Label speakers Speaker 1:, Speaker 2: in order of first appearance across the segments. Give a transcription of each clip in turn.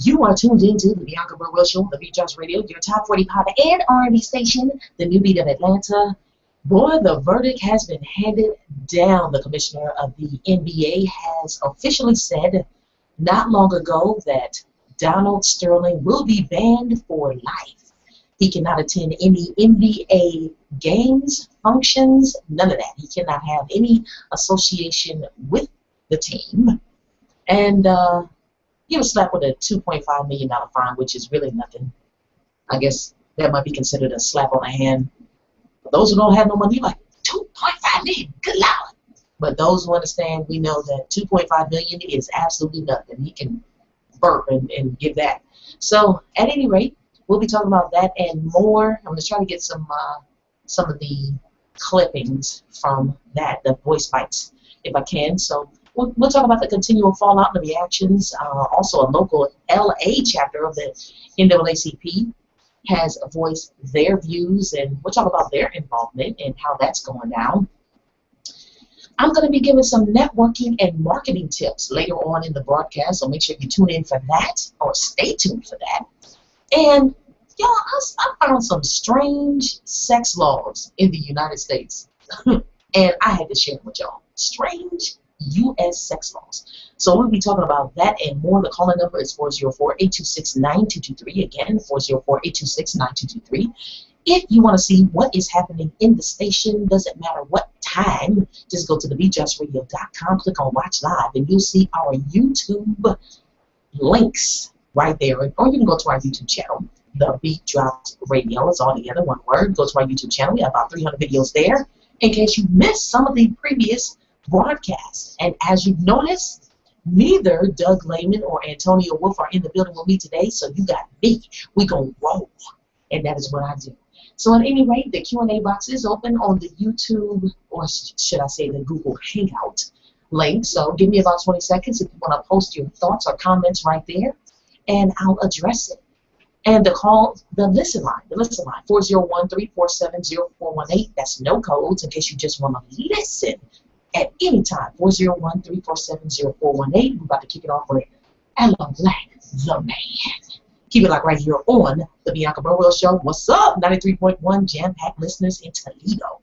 Speaker 1: You are tuned into the Bianca Burwell Show on the Beat Jobs Radio, your top 40 pop and R&B station, the new beat of Atlanta. Boy, the verdict has been handed down. The commissioner of the NBA has officially said not long ago that Donald Sterling will be banned for life. He cannot attend any NBA games, functions, none of that. He cannot have any association with the team. And he was slapped with a $2.5 million fine, which is really nothing. I guess that might be considered a slap on the hand. For those who don't have no money, like $2.5 million, good Lord. But those who understand, we know that $2.5 million is absolutely nothing. He can burp and give that. So at any rate, we'll be talking about that and more. I'm going to try to get some of the clippings from that, the voice bites, if I can. So we'll talk about the continual fallout and the reactions. Also, a local LA chapter of the NAACP has voiced their views, and we'll talk about their involvement and how that's going down. I'm going to be giving some networking and marketing tips later on in the broadcast, so make sure you tune in for that, or stay tuned for that. And y'all, I found some strange sex laws in the United States, and I had to share them with y'all. Strange U.S. sex laws. So we'll be talking about that and more. The calling number is 404-826-9223. Again, 404-826-9223. If you want to see what is happening in the station, doesn't matter what time, just go to thebjusradio.com, click on Watch Live, and you'll see our YouTube links right there. Or you can go to our YouTube channel, The Beat Drops Radio. It's all together, one word. Go to our YouTube channel. We have about 300 videos there in case you missed some of the previous broadcasts. And as you've noticed, neither Doug Lehman or Antonio Wolf are in the building with me today, so you got me. We gonna roll, and that is what I do. So at any rate, the Q&A box is open on the YouTube, or should I say the Google Hangout link. So give me about 20 seconds if you want to post your thoughts or comments right there, and I'll address it. And the listen line, 401-347-0418. That's no codes in case you just want to listen at any time. 401-347-0418. We're about to kick it off with Ella Black, the man. Keep it like right here on the Bianca Burwell Show. What's up, 93.1 Jam-Packed listeners in Toledo.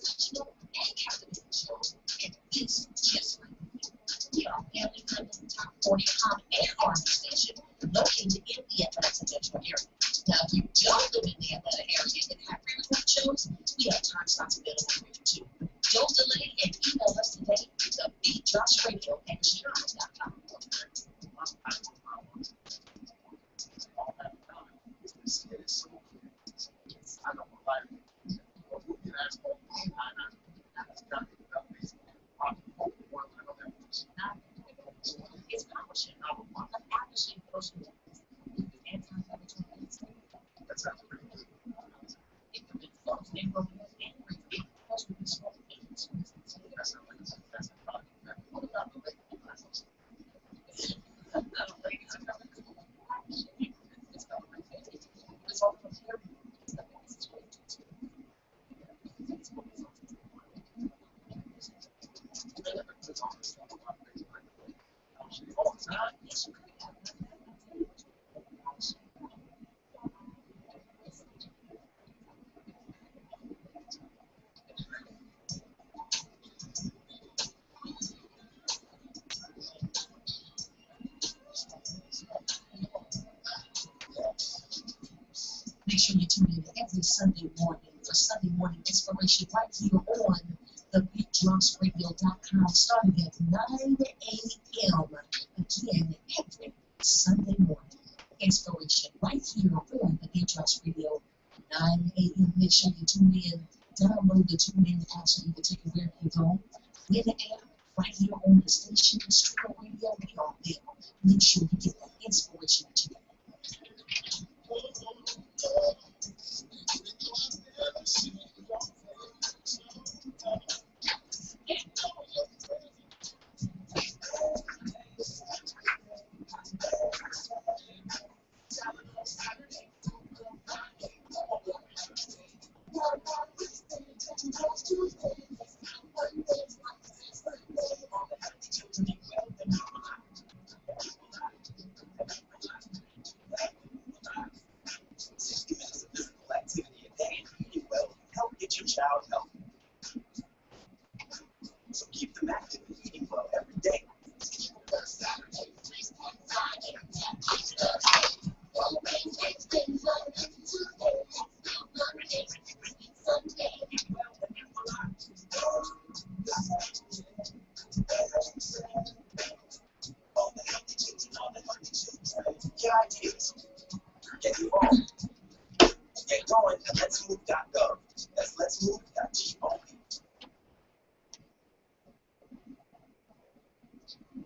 Speaker 1: educational, and captivating show, and it's just right. We are a family-friendly top 40 pop and R&B station located in the Atlanta metro area. Now, if you don't live in the Atlanta area and have pre-recorded shows, we have time slots available for you too. Don't delay and email us today to beatdropsradio@gmail.com. It's publishing of aftershave social media. That sounds pretty good. It could be folks, neighborhoods, and great folks with small business. That sounds like that's a product. What about the late classes? It's all from here. Make sure you tune in every Sunday morning for Sunday morning inspiration right here on the BeatDropsRadio.com starting at 9 a.m. Again, every Sunday morning inspiration right here on the BeatDrops Radio 9 a.m. Make sure you tune in, download the TuneIn app so you can take it wherever you go. We're the app right here on the station, Street Radio, we are there. Make sure you get that inspiration that you need.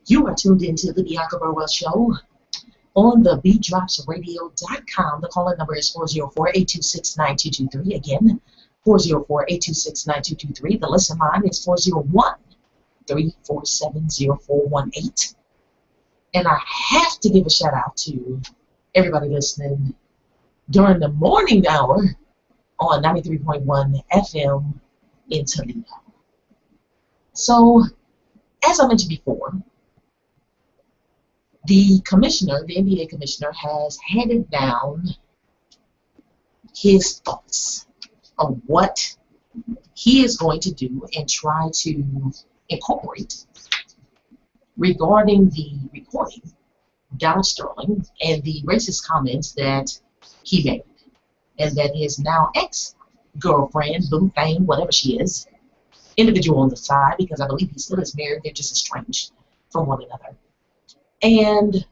Speaker 1: You are tuned into the Bianca Burwell Show on the BeatDropsRadio.com. The call-in number is 404-826-9223. Again, 404-826-9223. The listen line is 401-347-0418. And I have to give a shout out to everybody listening during the morning hour on 93.1 FM in Toledo. So, as I mentioned before, the commissioner, the NBA commissioner, has handed down his thoughts of what he is going to do and try to incorporate regarding the recording, Donald Sterling, and the racist comments that he made, and that his now ex-girlfriend, boo thing, whatever she is, individual on the side, because I believe he still is married, they're just estranged from one another. And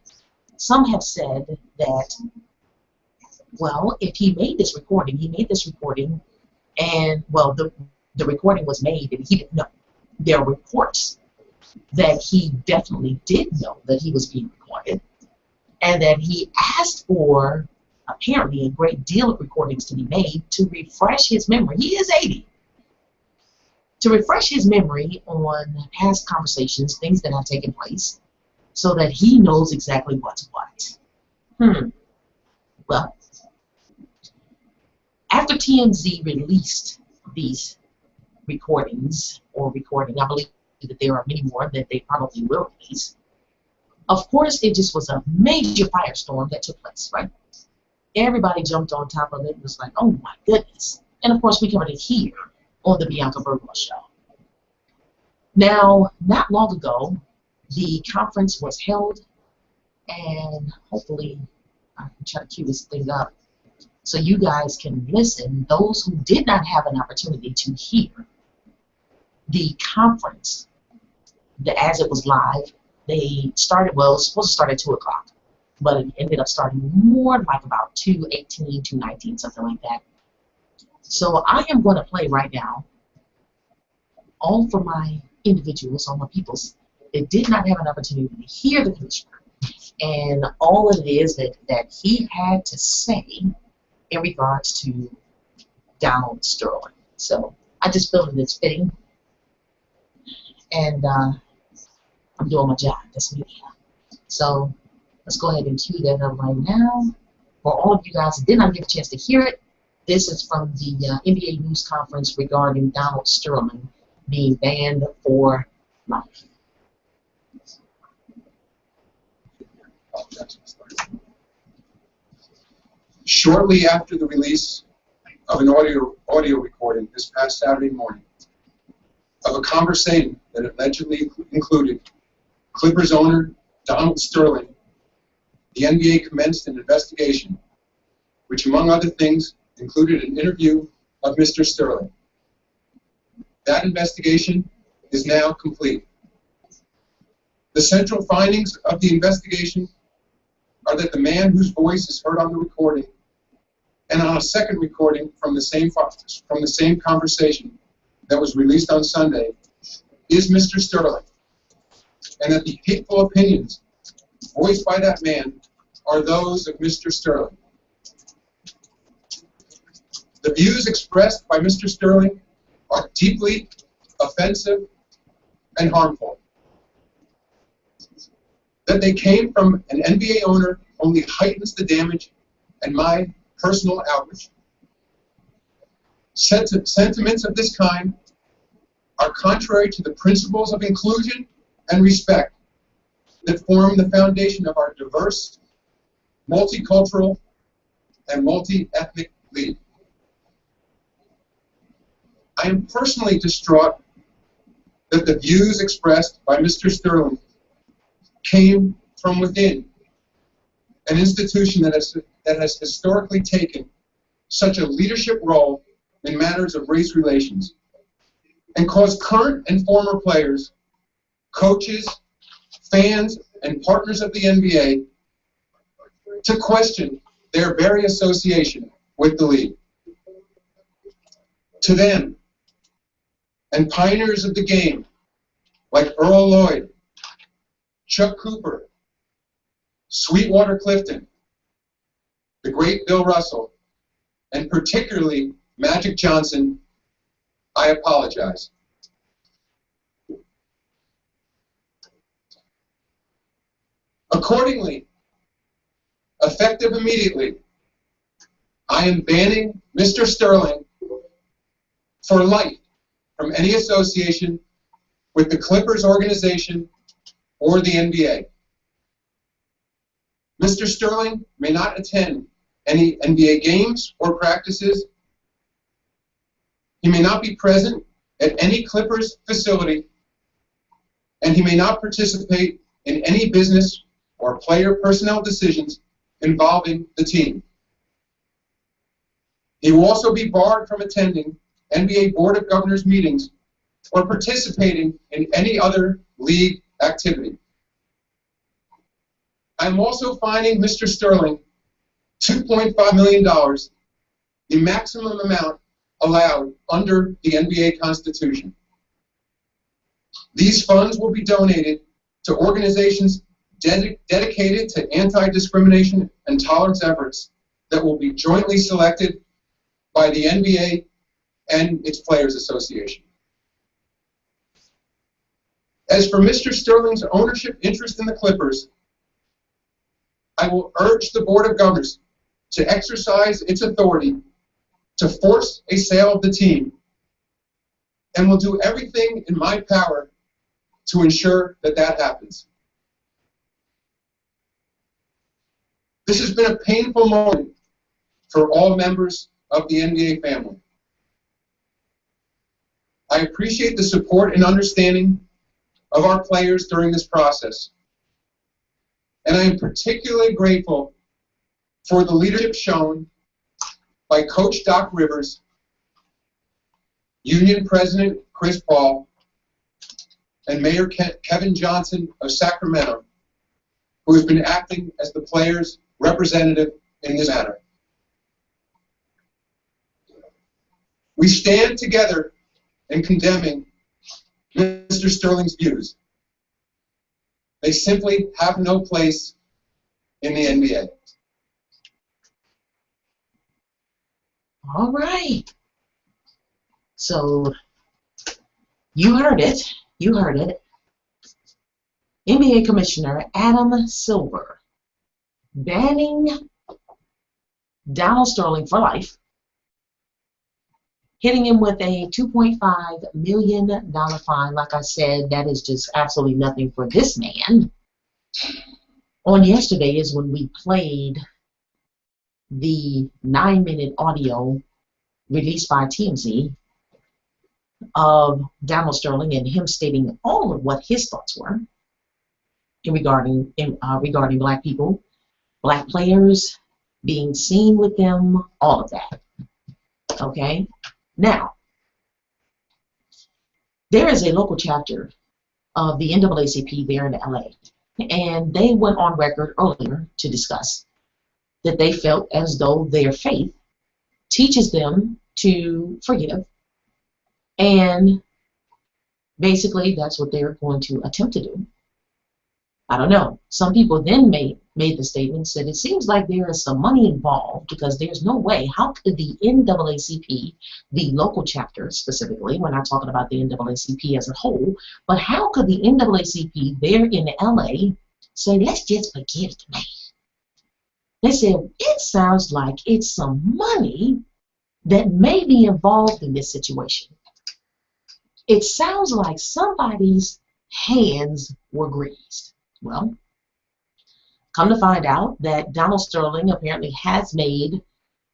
Speaker 1: some have said that, well, if he made this recording, and, well, the recording was made and he didn't know. There are reports that he definitely did know that he was being recorded, and that he asked for, apparently, a great deal of recordings to be made to refresh his memory. He is 80. To refresh his memory on past conversations, things that have taken place, so that he knows exactly what's what. Well, after TMZ released these recordings, I believe that there are many more that they probably will release. Of course, it just was a major firestorm that took place, right? Everybody jumped on top of it and was like, oh my goodness. And of course, we covered it here on the Bianca Burwell Show. Now, not long ago, the conference was held, and hopefully I can try to cue this thing up so you guys can listen. Those who did not have an opportunity to hear the conference, as it was live, they started, well, it was supposed to start at 2 o'clock, but it ended up starting more like about 2:18, 2:19, something like that. So I am going to play right now, all for my individuals, all my peoples that did not have an opportunity to hear the commissioner, and all it is that he had to say in regards to Donald Sterling. So I just feel that it's fitting, and I'm doing my job. That's me. So let's go ahead and cue that up right now. For all of you guys that did not get a chance to hear it, this is from the NBA news conference regarding Donald Sterling being banned for life.
Speaker 2: Shortly after the release of an audio recording this past Saturday morning of a conversation that allegedly included Clippers owner Donald Sterling, the NBA commenced an investigation which, among other things, included an interview of Mr. Sterling. That investigation is now complete. The central findings of the investigation are that the man whose voice is heard on the recording and on a second recording from the same conversation that was released on Sunday is Mr. Sterling, and that the hateful opinions voiced by that man are those of Mr. Sterling. The views expressed by Mr. Sterling are deeply offensive and harmful. That they came from an NBA owner only heightens the damage and my personal outrage. Sentiments of this kind are contrary to the principles of inclusion and respect that form the foundation of our diverse, multicultural, and multi-ethnic league. I am personally distraught that the views expressed by Mr. Sterling came from within an institution that has historically taken such a leadership role in matters of race relations and caused current and former players, coaches, fans, and partners of the NBA to question their very association with the league. To them, and pioneers of the game like Earl Lloyd, Chuck Cooper, Sweetwater Clifton, the great Bill Russell, and particularly Magic Johnson, I apologize. Accordingly, effective immediately, I am banning Mr. Sterling for life from any association with the Clippers organization or the NBA. Mr. Sterling may not attend any NBA games or practices. He may not be present at any Clippers facility, and he may not participate in any business or player personnel decisions involving the team. He will also be barred from attending NBA Board of Governors meetings or participating in any other league activity. I'm also fining Mr. Sterling $2.5 million, the maximum amount allowed under the NBA Constitution. These funds will be donated to organizations dedicated to anti-discrimination and tolerance efforts that will be jointly selected by the NBA and its Players Association. As for Mr. Sterling's ownership interest in the Clippers, I will urge the Board of Governors to exercise its authority to force a sale of the team, and will do everything in my power to ensure that that happens. This has been a painful moment for all members of the NBA family. I appreciate the support and understanding of our players during this process. And I am particularly grateful for the leadership shown by Coach Doc Rivers, Union President Chris Paul, and Mayor Kevin Johnson of Sacramento, who has been acting as the players' representative in this matter. We stand together in condemning Mr. Sterling's views. They simply have no place in the NBA.
Speaker 1: All right. So you heard it. You heard it. NBA Commissioner Adam Silver banning Donald Sterling for life, hitting him with a $2.5 million fine. Like I said, that is just absolutely nothing for this man. On yesterday is when we played the 9-minute audio released by TMZ of Donald Sterling and him stating all of what his thoughts were regarding black people, black players, being seen with them, all of that. Okay? Now, there is a local chapter of the NAACP there in LA, and they went on record earlier to discuss that they felt as though their faith teaches them to forgive, and basically that's what they're going to attempt to do. I don't know. Some people then made the statement, said it seems like there is some money involved, because there's no way. How could the NAACP, the local chapter specifically, we're not talking about the NAACP as a whole, but how could the NAACP there in LA say, let's just forgive the man? They said, it sounds like it's some money that may be involved in this situation. It sounds like somebody's hands were greased. Well, come to find out that Donald Sterling apparently has made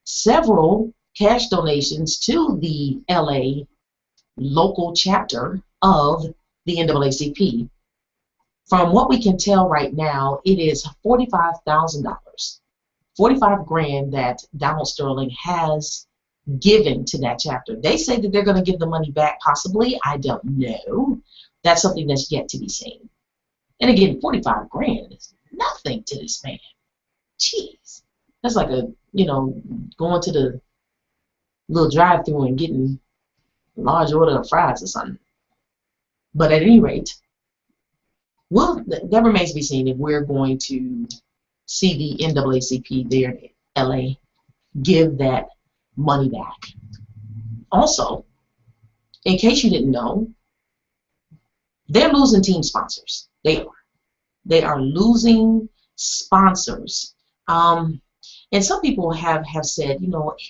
Speaker 1: several cash donations to the LA local chapter of the NAACP. From what we can tell right now, it is $45,000, 45 grand that Donald Sterling has given to that chapter. They say that they're going to give the money back, possibly. I don't know. That's something that's yet to be seen. And again, 45 grand is nothing to this man. Jeez. That's like going to the little drive-thru and getting a large order of fries or something. But at any rate, well, that remains to be seen if we're going to see the NAACP there in LA give that money back. Also, in case you didn't know, they're losing team sponsors. They are losing sponsors. And some people have said,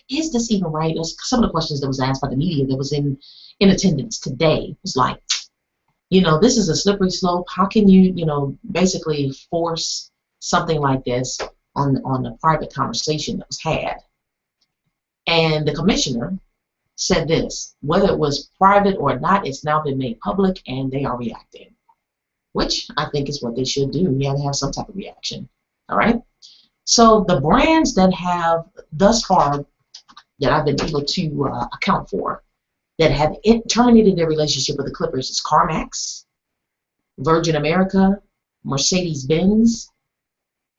Speaker 1: is this even right? Some of the questions that was asked by the media that was in attendance today was like, this is a slippery slope. How can you, basically force something like this on a private conversation that was had? And the commissioner said this: whether it was private or not, it's now been made public, and they are reacting, which I think is what they should do. You have to have some type of reaction. All right. So the brands that have thus far that I've been able to account for that have terminated their relationship with the Clippers is CarMax, Virgin America, Mercedes-Benz,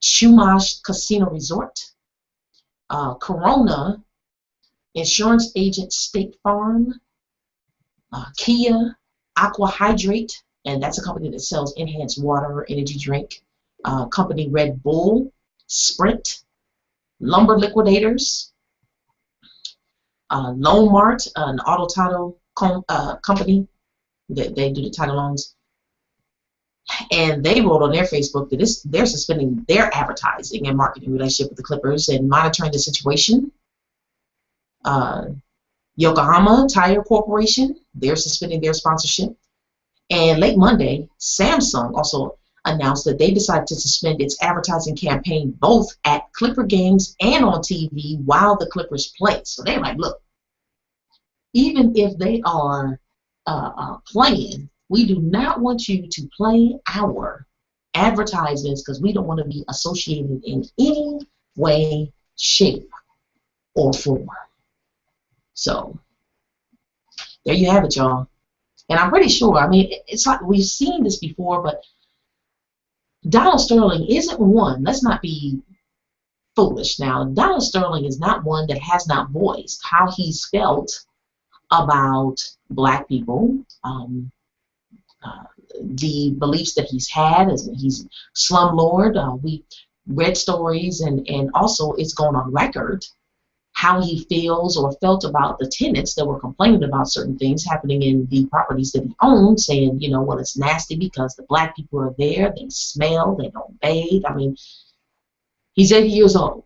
Speaker 1: Chumash Casino Resort, Corona, Insurance Agent State Farm, Kia, Aqua Hydrate, and that's a company that sells enhanced water, energy drink, company Red Bull, Sprint, Lumber Liquidators, Loan Mart, an auto title company that they do the title loans, and they wrote on their Facebook that they're suspending their advertising and marketing relationship with the Clippers and monitoring the situation. Yokohama Tire Corporation, they're suspending their sponsorship. And late Monday, Samsung also announced that they decided to suspend its advertising campaign both at Clipper games and on TV while the Clippers play. So they're like, look, even if they are plan. We do not want you to play our advertisements because we don't want to be associated in any way, shape, or form. So there you have it, y'all. And I'm pretty sure, I mean, it's like we've seen this before, but Donald Sterling isn't one. Let's not be foolish now. Donald Sterling is not one that has not voiced how he's felt about black people, the beliefs that he's had as he's slumlord. We read stories, and also it's gone on record how he feels or felt about the tenants that were complaining about certain things happening in the properties that he owned, saying, you know, well, it's nasty because the black people are there, they smell, they don't bathe. I mean, he's 80 years old,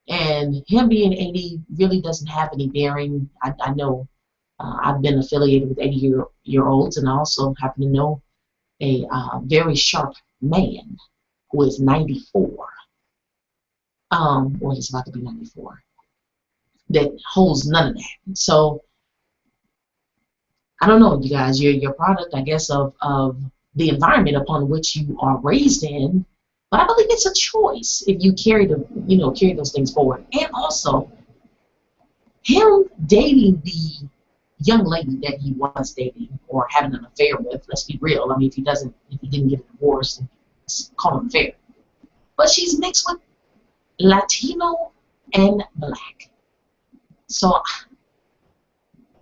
Speaker 1: and him being 80 really doesn't have any bearing. I know I've been affiliated with 80-year-olds, and I also happen to know a very sharp man who is 94, or he's about to be 94, that holds none of that. So I don't know, you guys, you're product, I guess, of the environment upon which you are raised in. But I believe it's a choice if you carry those things forward. And also, him dating the young lady that he was dating or having an affair with, let's be real. I mean, if he didn't get a divorce, then it's called an affair. But she's mixed with Latino and black. So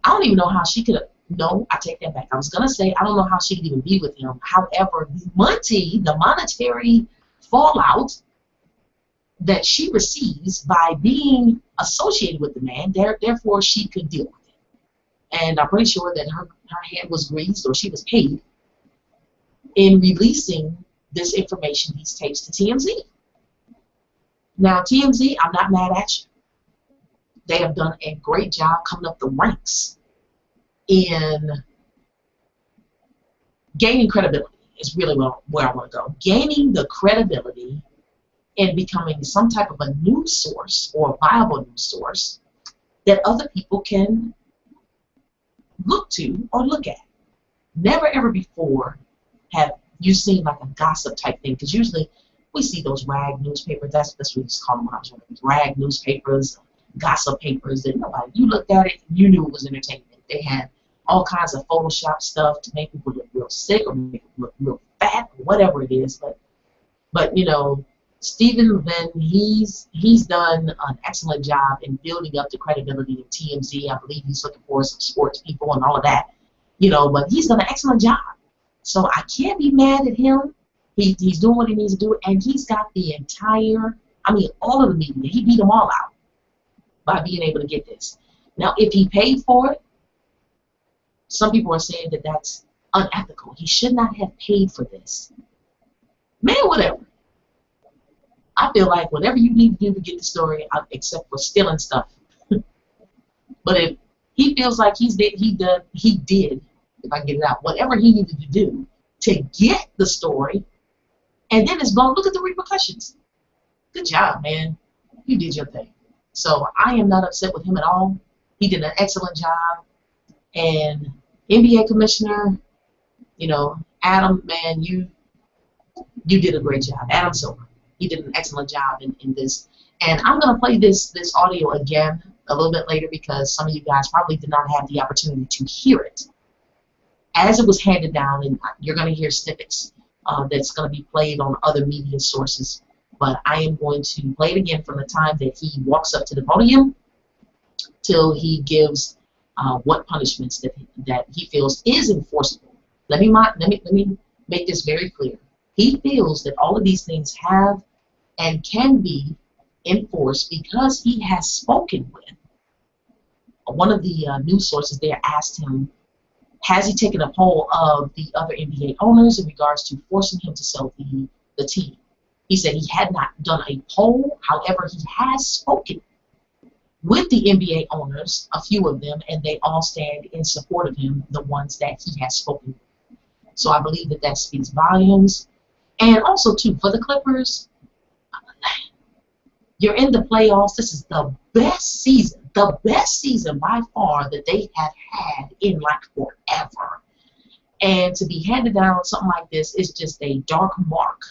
Speaker 1: I don't even know how she could have. No, I take that back. I was gonna say I don't know how she could even be with him. However, the monetary fallout that she receives by being associated with the man, therefore she could deal with it. And I'm pretty sure that her hand was greased, or she was paid in releasing this information, these tapes, to TMZ. Now, TMZ, I'm not mad at you. They have done a great job coming up the ranks in gaining credibility is really where I want to go. Gaining the credibility and becoming some type of a news source or a viable news source that other people can look to or look at. Never ever before have you seen like a gossip type thing, because usually we see those rag newspapers. That's what we used to call them when I was young. Rag newspapers, gossip papers that nobody, you looked at it, you knew it was entertainment. They had all kinds of Photoshop stuff to make people look real sick or make people look real fat, or whatever it is. But you know, Stephen Levin, he's done an excellent job in building up the credibility of TMZ. I believe he's looking for some sports people and all of that, you know. But he's done an excellent job, so I can't be mad at him. He's doing what he needs to do, and he's got the entire, I mean, all of the media. He beat them all out by being able to get this. Now, if he paid for it, some people are saying that that's unethical. He should not have paid for this. Man, whatever. I feel like whatever you need to do to get the story, except for stealing stuff. But if he feels like he did, if I get it out, whatever he needed to do to get the story, and then it's gone, look at the repercussions. Good job, man. You did your thing. So I am not upset with him at all. He did an excellent job. And NBA commissioner, you know, Adam, man, you did a great job. Adam Silver, he did an excellent job in this. And I'm going to play this audio again a little bit later, because some of you guys probably did not have the opportunity to hear it as it was handed down, and you're going to hear snippets that's going to be played on other media sources. But I am going to play it again from the time that he walks up to the podium till he gives what punishments that he feels is enforceable. Let me make this very clear. He feels that all of these things have and can be enforced because he has spoken with. One of the news sources there asked him, has he taken a poll of the other NBA owners in regards to forcing him to sell the team? He said he had not done a poll. However, he has spoken with the NBA owners, a few of them, and they all stand in support of him, the ones that he has spoken with. So I believe that speaks volumes. And also, too, for the Clippers, you're in the playoffs. This is the best season by far that they have had in like forever. And to be handed down something like this is just a dark mark.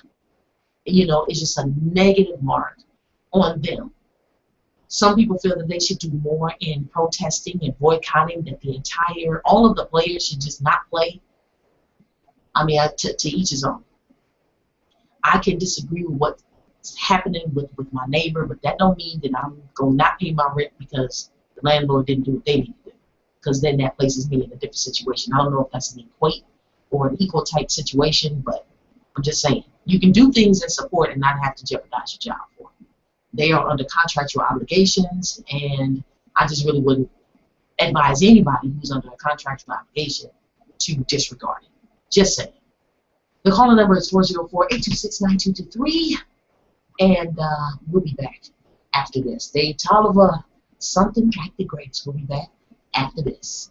Speaker 1: You know, it's just a negative mark on them. Some people feel that they should do more in protesting and boycotting, that all of the players should just not play. I mean, to each his own. I can disagree with what's happening with my neighbor, but that don't mean that I'm going to not pay my rent because the landlord didn't do what they need to do. Because then that places me in a different situation. I don't know if that's an equate or an equal type situation, but I'm just saying. You can do things in support and not have to jeopardize your job for it. They are under contractual obligations, and I just really wouldn't advise anybody who's under a contractual obligation to disregard it. Just saying. The calling number is 404-826-9223, and we'll be back after this. Dave Tolliver, Something Like the Greats. We'll be back after this.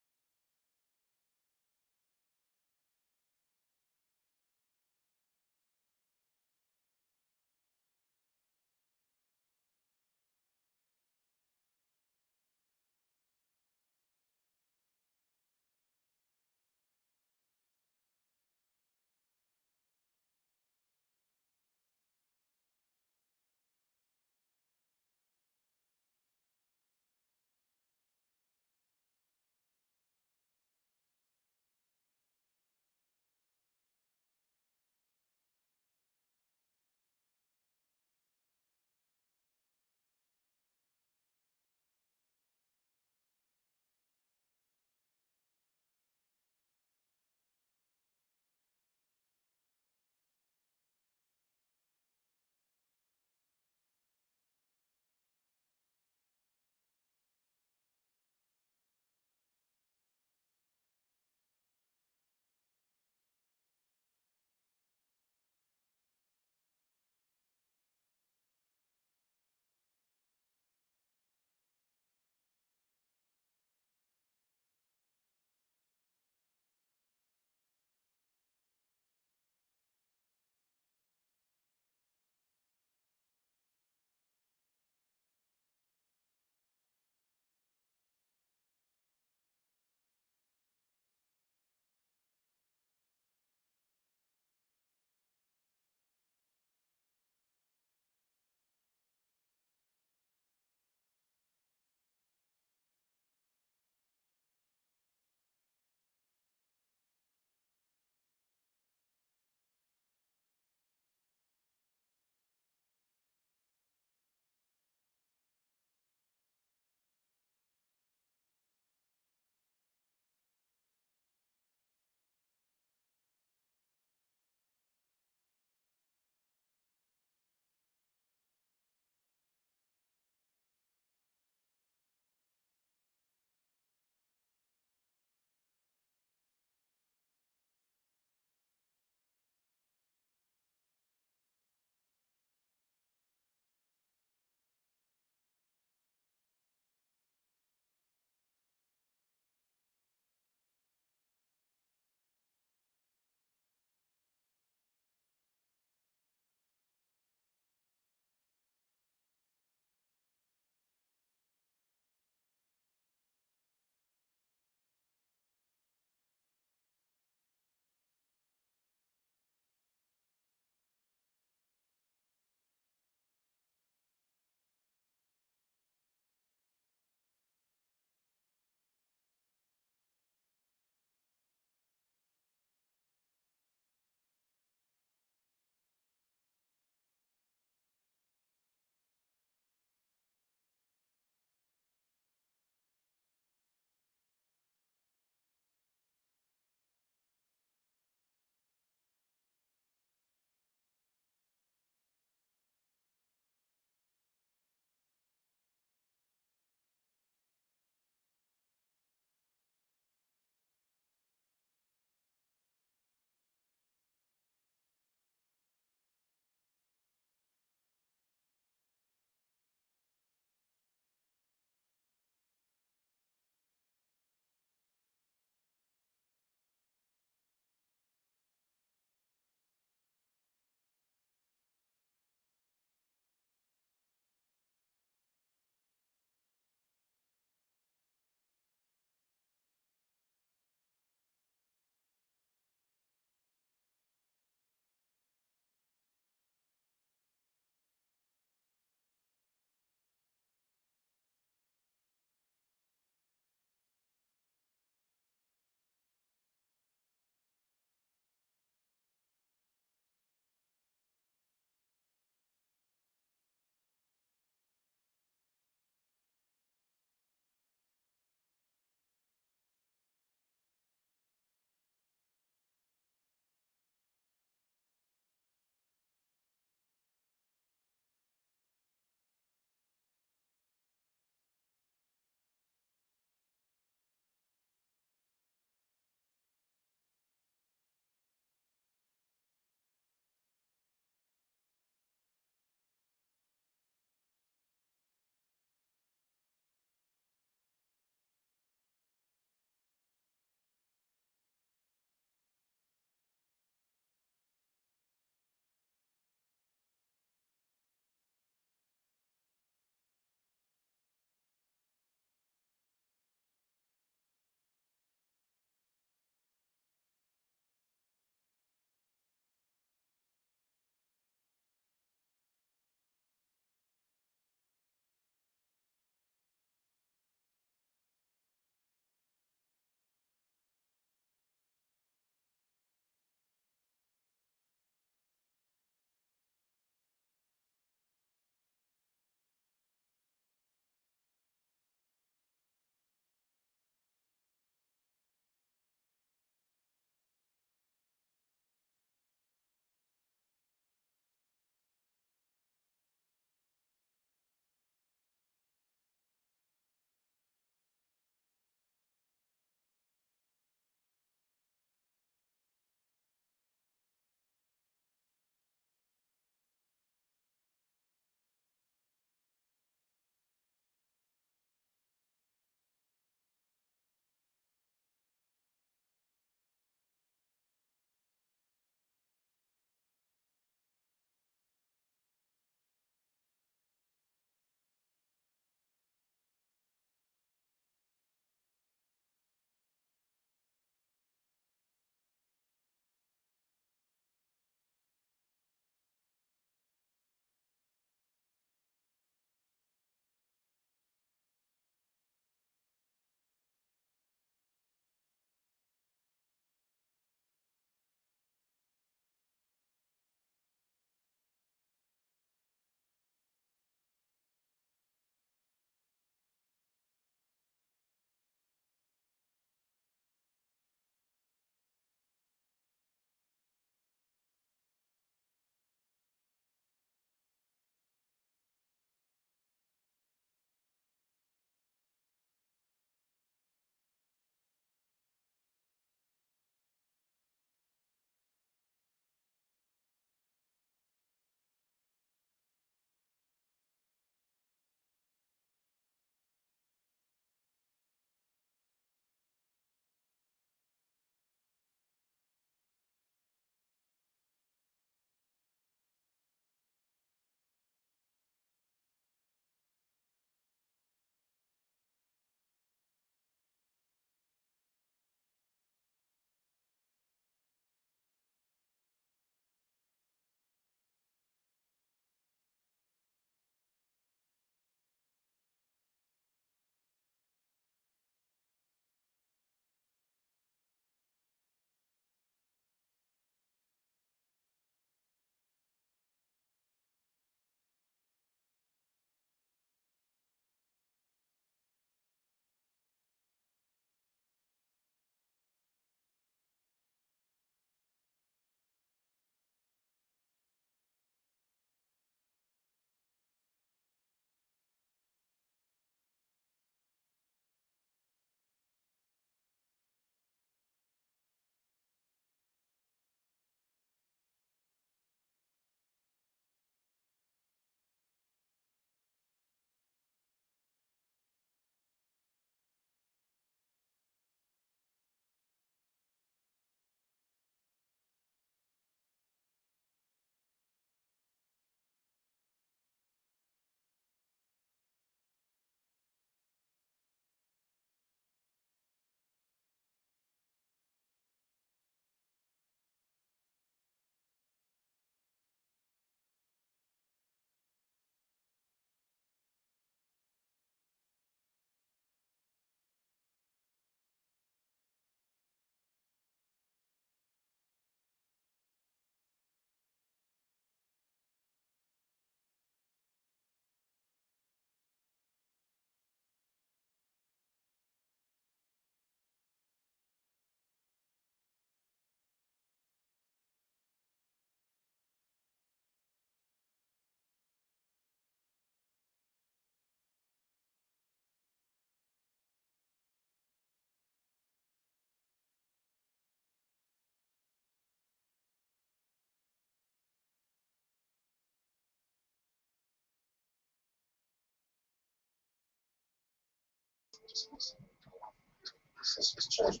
Speaker 3: Sister's children.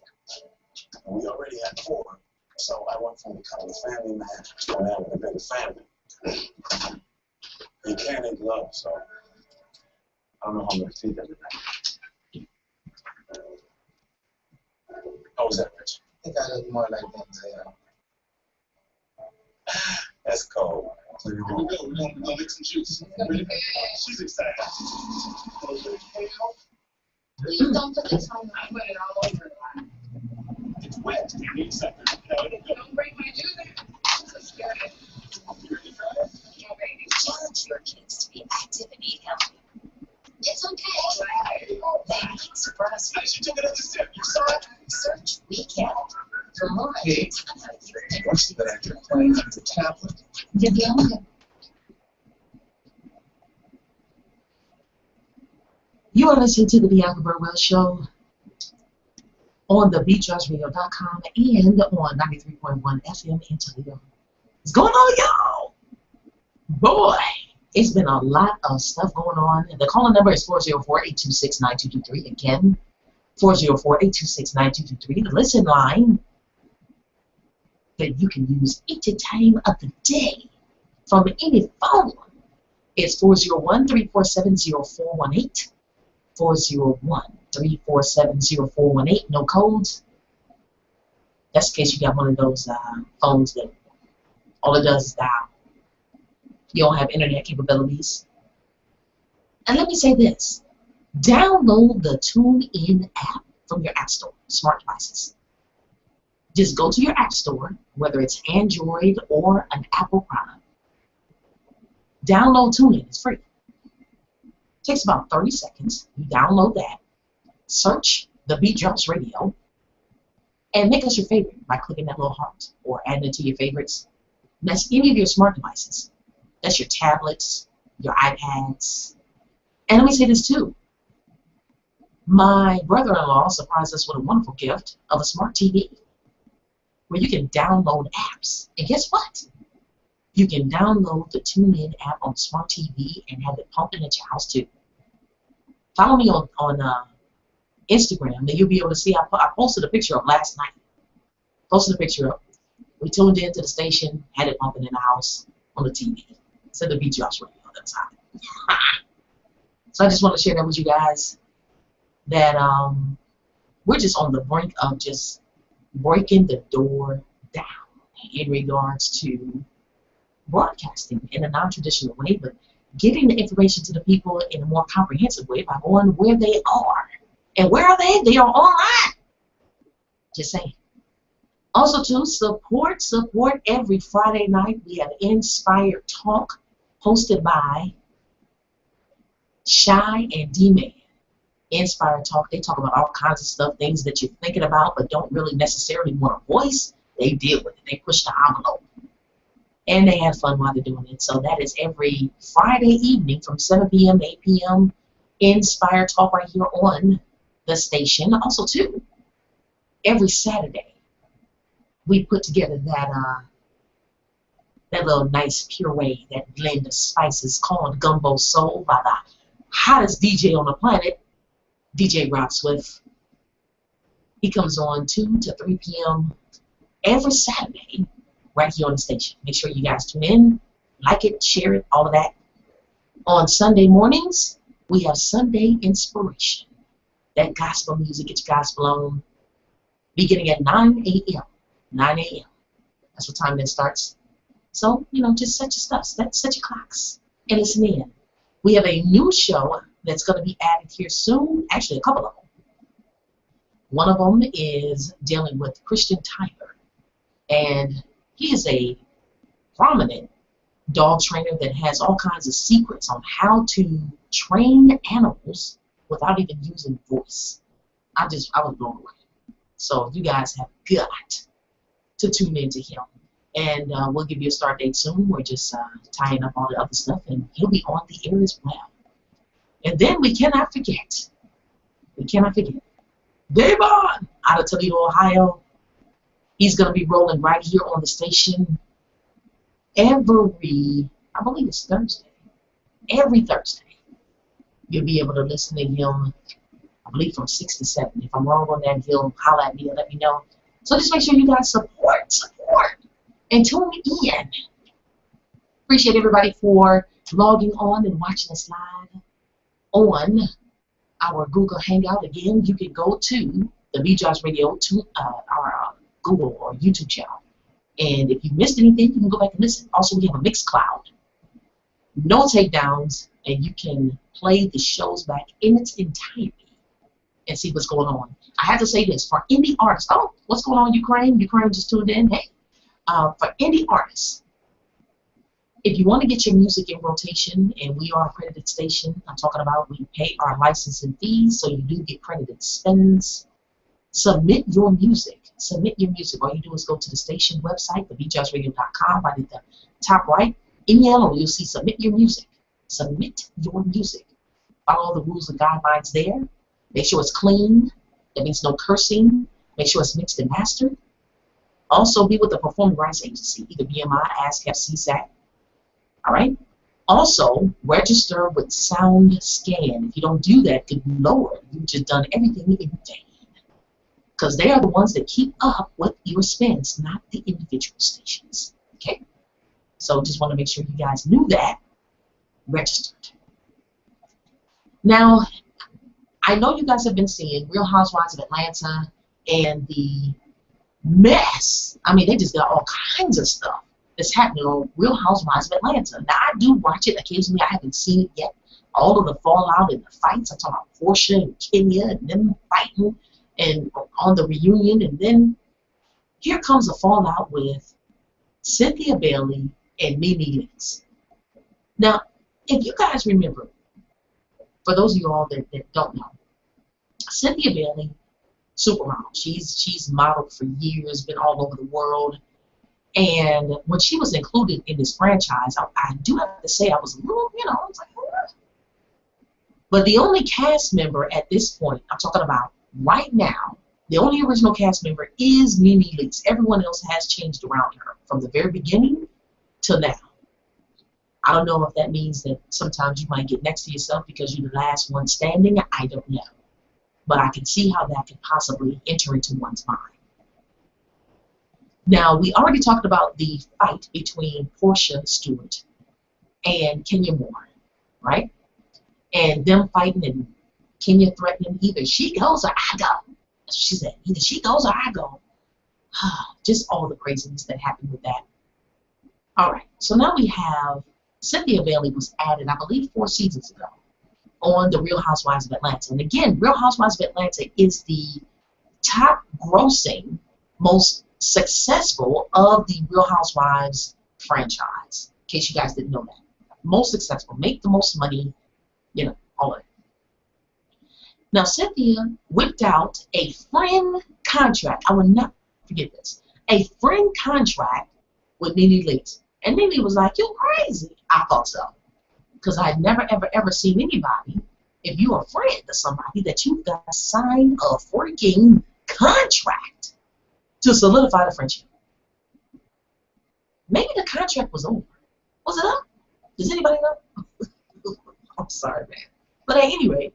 Speaker 3: And we already had 4. So I went from becoming a family man to having a bigger family. You can't eat love, so I don't know how I'm going to feed every night. How was that, Rich?
Speaker 4: I think I look more like Denzel.
Speaker 3: That's cold.
Speaker 4: Here we go. We're going to make some juice. She's excited.
Speaker 5: Please don't put this on.
Speaker 4: I put it all over. It's wet. You need something.
Speaker 5: Don't bring my juice in. I'm scared.
Speaker 4: You ready to try it?
Speaker 5: No, baby.
Speaker 1: Challenge your kids to be active and eat healthy.
Speaker 5: It's okay.
Speaker 1: Thanks for us.
Speaker 4: She took another sip. You saw it?
Speaker 1: Search weekend for more
Speaker 4: Hey,
Speaker 1: kids.
Speaker 4: what's that you're playing on your tablet?
Speaker 1: Bianca. You are listening to the Bianca Burwell Show on the BeatJoshRadio.com and on 93.1 FM in Toledo. What's going on, y'all? Boy, it's been a lot of stuff going on. The calling number is 404-826-9223. Again, 404-826-9223. The listen line that you can use any time of the day from any phone is 401-347-0418. 401-347-0418. No codes. That's in case you got one of those phones that all it does is dial. You don't have internet capabilities. And let me say this. Download the TuneIn app from your App Store, smart devices. Just go to your App Store, whether it's Android or an Apple product. Download TuneIn. It's free. Takes about 30 seconds. You download that, search the Beat Drops Radio, and make us your favorite by clicking that little heart or adding it to your favorites. And that's any of your smart devices. That's your tablets, your iPads. And let me say this too. My brother-in-law surprised us with a wonderful gift of a smart TV where you can download apps. And guess what? You can download the TuneIn app on smart TV and have it pumping at your house too. Follow me on Instagram, and you'll be able to see. I posted a picture of last night. Posted a picture of. We tuned into the station, had it pumping in the house on the TV. Said the Beat Drops Radio. That's hot. So I just want to share that with you guys. That we're just on the brink of just breaking the door down in regards to broadcasting in a non-traditional way, but getting the information to the people in a more comprehensive way by going where they are. And where are they? They are online. Just saying. Also, to support every Friday night, we have Inspired Talk hosted by Shy and D-Man. Inspired Talk, they talk about all kinds of stuff, things that you're thinking about but don't really necessarily want to voice. They deal with it. They push the envelope. And they have fun while they're doing it. So that is every Friday evening from 7 p.m. to 8 p.m. Inspired Talk right here on the station. Also, too, every Saturday, we put together that little nice puree, that blend of spices called Gumbo Soul by the hottest DJ on the planet, DJ Rob Swift. He comes on 2 to 3 p.m. every Saturday right here on the station. Make sure you guys tune in, like it, share it, all of that. On Sunday mornings, we have Sunday Inspiration. That gospel music, get your gospel on, beginning at 9 a.m. 9 a.m. That's what time that starts. So, just set your stuff, set your clocks, and listen in. We have a new show that's going to be added here soon. Actually, a couple of them. One of them is dealing with Christian Tiger, and he is a prominent dog trainer that has all kinds of secrets on how to train animals without even using voice. I was blown away. So you guys have got to tune in to him. And we'll give you a start date soon. We're just tying up all the other stuff, and he'll be on the air as well. And then we cannot forget, Davon out of Toledo, Ohio. He's going to be rolling right here on the station every, I believe it's Thursday. Every Thursday. You'll be able to listen to him believe from 6 to 7. If I'm wrong on that, he'll holler at me and let me know. So just make sure you guys support, and tune in. Appreciate everybody for logging on and watching us live on our Google Hangout. Again, you can go to the BJ's Radio to our Google or YouTube channel. And if you missed anything, you can go back and listen. Also, we have a Mixcloud. No takedowns, and you can play the shows back in its entirety and see what's going on. I have to say this, for indie artists, oh, what's going on in Ukraine? Ukraine just tuned in. Hey, for indie artists, if you want to get your music in rotation, and we are a credited station, I'm talking about we pay our licensing fees, so you do get credited spins. Submit your music. Submit your music. All you do is go to the station website, thebjsradio.com, right at the top right. In yellow, you'll see submit your music. Submit your music. Follow the rules and guidelines there. Make sure it's clean. That means no cursing. Make sure it's mixed and mastered. Also, be with the Performing Rights Agency, either BMI, ASCAP, CSAC. All right? Also, register with SoundScan. If you don't do that, good Lord, you've just done everything in vain. Because they are the ones that keep up with your spins, not the individual stations. Okay? So just want to make sure you guys knew that. Registered. Now, I know you guys have been seeing Real Housewives of Atlanta and the mess. I mean, they just got all kinds of stuff that's happening on Real Housewives of Atlanta. Now, I do watch it occasionally. I haven't seen it yet. All of the fallout and the fights. I'm talking about Portia and Kenya and them fighting and on the reunion. And then here comes a fallout with Cynthia Bailey and Mimi Leaks. Now, if you guys remember, for those of you all that don't know, Cynthia Bailey, supermodel. She's modeled for years, been all over the world. And when she was included in this franchise, I do have to say I was a little, I was like, what? But the only cast member at this point, I'm talking about right now, the only original cast member is Mimi Leaks. Everyone else has changed around her from the very beginning till now. I don't know if that means that sometimes you might get next to yourself because you're the last one standing. I don't know. But I can see how that could possibly enter into one's mind. Now, we already talked about the fight between Portia Stewart and Kenya Moore, right? And them fighting and Kenya threatening either she goes or I go. That's what she said. Either she goes or I go. Just all the craziness that happened with that. All right. So now we have Cynthia Bailey was added, I believe, 4 seasons ago on the Real Housewives of Atlanta. And again, Real Housewives of Atlanta is the top grossing, most successful of the Real Housewives franchise, in case you guys didn't know that. Most successful, make the most money, all of it. Now, Cynthia whipped out a friend contract. I will not forget this. A friend contract with Nene Leakes. And Nene was like, you're crazy. I thought so. Because I'd never, ever, ever seen anybody, if you're a friend to somebody, that you've got to sign a freaking contract to solidify the friendship. Maybe the contract was over. Was it up? Does anybody know? I'm sorry, man. But at any rate,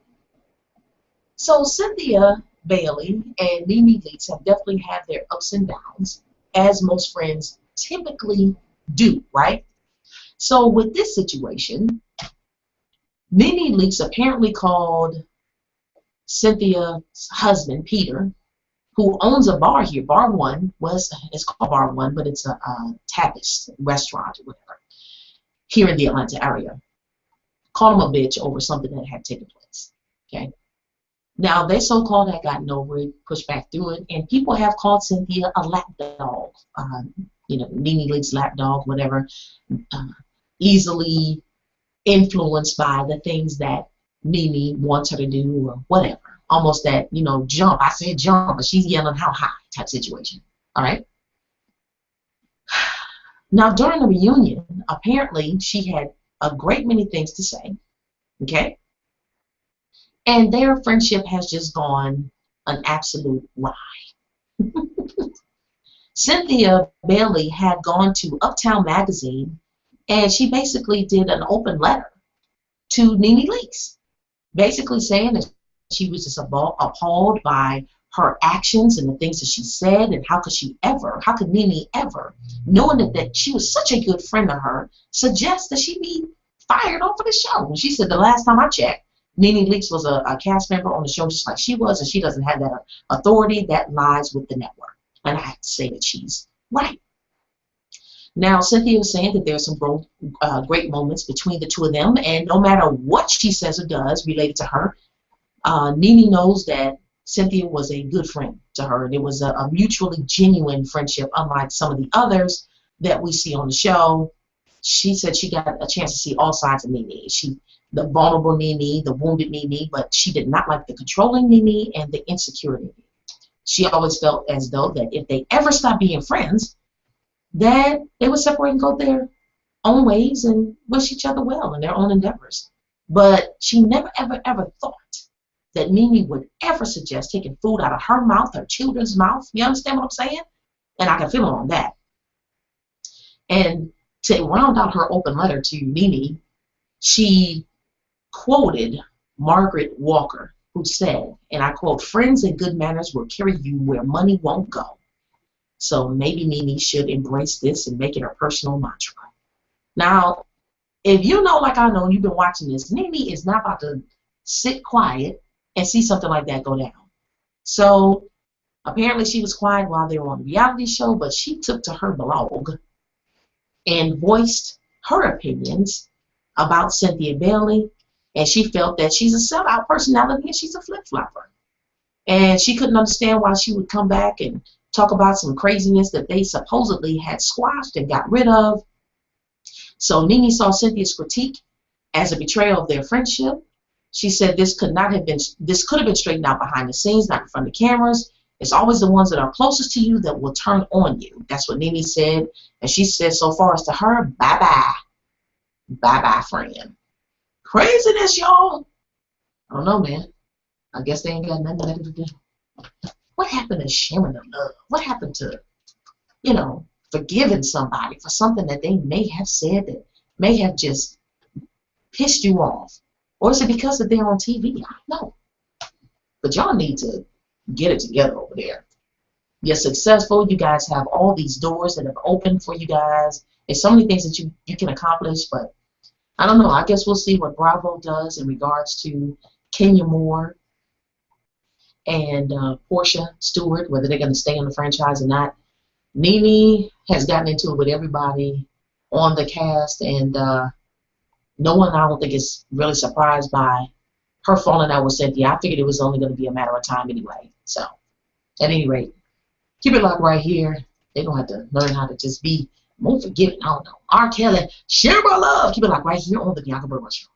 Speaker 1: so Cynthia Bailey and Nene Leakes have definitely had their ups and downs, as most friends typically do, right? So with this situation, Nene Leakes apparently called Cynthia's husband, Peter, who owns a bar here. Bar One it's called Bar One, but it's a tapas restaurant or whatever here in the Atlanta area. Called him a bitch over something that had taken place. Okay. Now their so-called had gotten over it, pushed back through it, and people have called Cynthia a lapdog. Nene Leakes lapdog, whatever. Easily influenced by the things that Nene wants her to do or whatever. Almost that, jump. I said jump, but she's yelling how high type situation. All right? Now, during the reunion, apparently she had a great many things to say. Okay? And their friendship has just gone an absolute ride. Cynthia Bailey had gone to Uptown Magazine, and she basically did an open letter to Nene Leakes, basically saying that she was just appalled by her actions and the things that she said, and how could Nene ever, knowing that she was such a good friend to her, suggest that she be fired off of the show. And she said the last time I checked, Nene Leakes was a cast member on the show just like she was, and she doesn't have that authority. That lies with the network. And I have to say that she's right. Now, Cynthia was saying that there's some great moments between the two of them, and no matter what she says or does related to her, Nene knows that Cynthia was a good friend to her, and it was a mutually genuine friendship, unlike some of the others that we see on the show. She said she got a chance to see all sides of Nene. The vulnerable Nene, the wounded Nene, but she did not like the controlling Nene and the insecure Nene. She always felt as though that if they ever stopped being friends, that they would separate and go their own ways and wish each other well in their own endeavors. But she never, ever, ever thought that Nene would ever suggest taking food out of her mouth, her children's mouth. You understand what I'm saying? And I can feel her on that. And to round out her open letter to Nene, she quoted Margaret Walker, who said, and I quote, "Friends and good manners will carry you where money won't go." So maybe Nene should embrace this and make it her personal mantra. Now, if you know, like I know, and you've been watching this, Nene is not about to sit quiet and see something like that go down. So apparently she was quiet while they were on the reality show, but she took to her blog and voiced her opinions about Cynthia Bailey, and she felt that she's a sellout personality and she's a flip-flopper. And she couldn't understand why she would come back and talk about some craziness that they supposedly had squashed and got rid of. So Nene saw Cynthia's critique as a betrayal of their friendship. She said this could have been straightened out behind the scenes, not in front of the cameras. It's always the ones that are closest to you that will turn on you. That's what Nene said. And she said so far as to her, bye-bye. Bye-bye, friend. Craziness, y'all. I don't know, man. I guess they ain't got nothing better to do. What happened to sharing the love? What happened to, forgiving somebody for something that they may have said that may have just pissed you off? Or is it because that they're on TV? I don't know. But y'all need to get it together over there. You're successful. You guys have all these doors that have opened for you guys. There's so many things that you can accomplish, but I don't know. I guess we'll see what Bravo does in regards to Kenya Moore and Portia Stewart, whether they're going to stay in the franchise or not. Nene has gotten into it with everybody on the cast, and no one, I don't think, is really surprised by her falling out with Cynthia. I figured it was only going to be a matter of time anyway. So, at any rate, keep it locked right here. They're going to have to learn how to just be more forgiving. I don't know. R. Kelly, share my love. Keep it locked right here on the Bianca Burwell Show.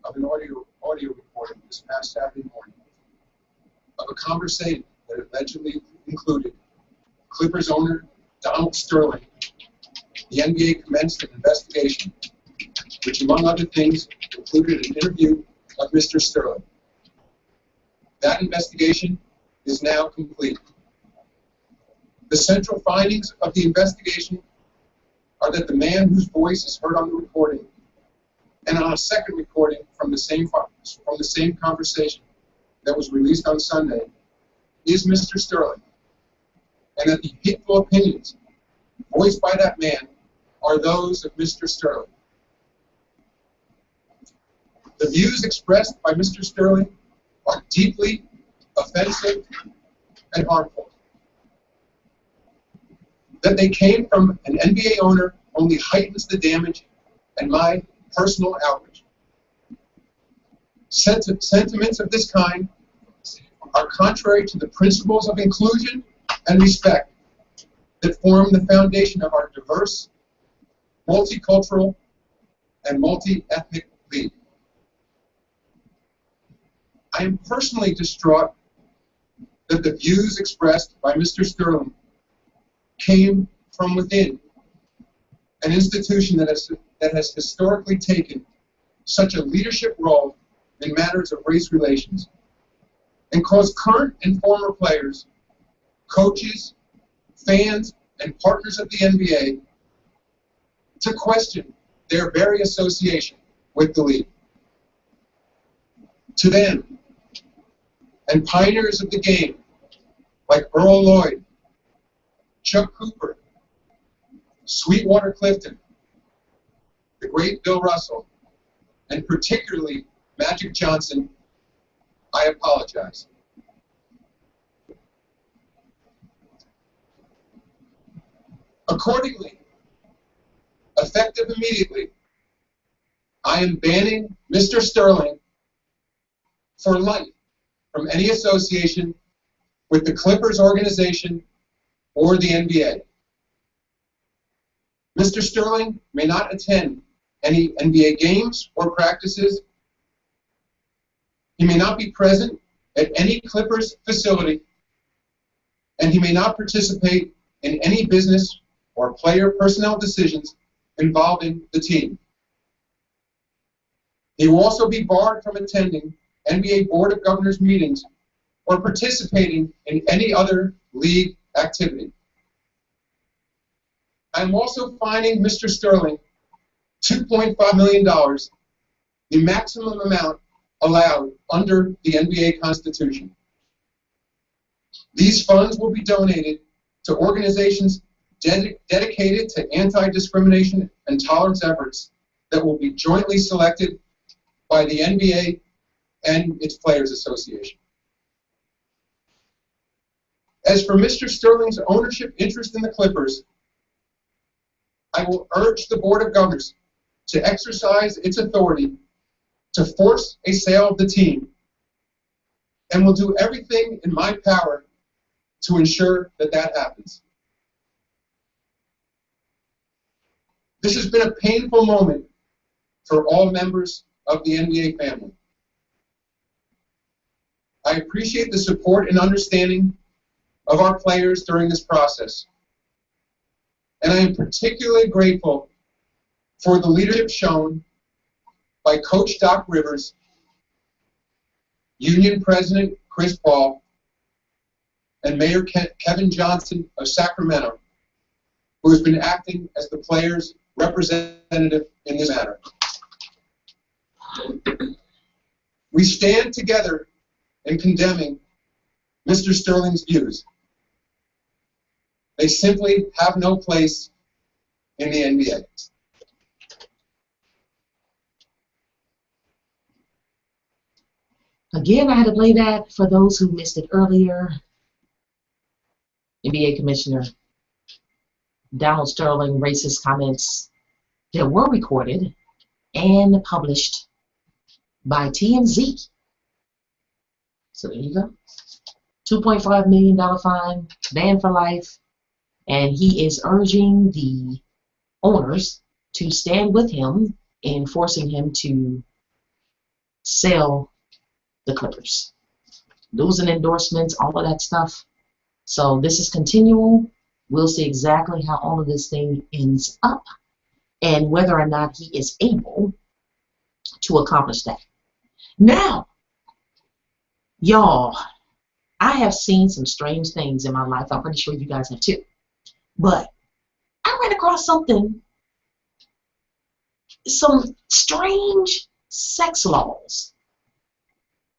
Speaker 2: of an audio recording this past Saturday morning of a conversation that allegedly included Clippers owner Donald Sterling. The NBA commenced an investigation, which, among other things, included an interview of Mr. Sterling. That investigation is now complete. The central findings of the investigation are that the man whose voice is heard on the recording and on a second recording from the same conversation that was released on Sunday is Mr. Sterling, and that the hateful opinions voiced by that man are those of Mr. Sterling. The views expressed by Mr. Sterling are deeply offensive and harmful. That they came from an NBA owner only heightens the damage and my personal outrage. Sentiments of this kind are contrary to the principles of inclusion and respect that form the foundation of our diverse, multicultural, and multi-ethnic league. I am personally distraught that the views expressed by Mr. Sterling came from within an institution that has historically taken such a leadership role in matters of race relations and caused current and former players, coaches, fans, and partners of the NBA to question their very association with the league. To them, and pioneers of the game like Earl Lloyd, Chuck Cooper, Sweetwater Clifton, the great Bill Russell, and particularly Magic Johnson, I apologize. Accordingly, effective immediately, I am banning Mr. Sterling for life from any association with the Clippers organization or the NBA. Mr. Sterling may not attend any NBA games or practices. He may not be present at any Clippers facility, and he may not participate in any business or player personnel decisions involving the team. He will also be barred from attending NBA Board of Governors meetings or participating in any other league activity. I am also fining Mr. Sterling $2.5 million, the maximum amount allowed under the NBA Constitution. These funds will be donated to organizations dedicated to anti-discrimination and tolerance efforts that will be jointly selected by the NBA and its Players Association. As for Mr. Sterling's ownership interest in the Clippers, I will urge the Board of Governors to exercise its authority to force a sale of the team, and will do everything in my power to ensure that that happens. This has been a painful moment for all members of the NBA family. I appreciate the support and understanding of our players during this process, and I am particularly grateful for the leadership shown by Coach Doc Rivers, Union President Chris Paul, and Mayor Kevin Johnson of Sacramento, who has been acting as the players' representative in this matter. We stand together in condemning Mr. Sterling's views. They simply have no place in the NBA.
Speaker 1: Again, I had to play that for those who missed it earlier. NBA Commissioner Donald Sterling racist comments that were recorded and published by TMZ. So there you go. $2.5 million fine, banned for life, and he is urging the owners to stand with him in forcing him to sell the Clippers. Losing endorsements, all of that stuff. So this is continual. We'll see exactly how all of this thing ends up and whether or not he is able to accomplish that. Now, y'all, I have seen some strange things in my life. I'm pretty sure you guys have too. But I ran across some strange sex laws,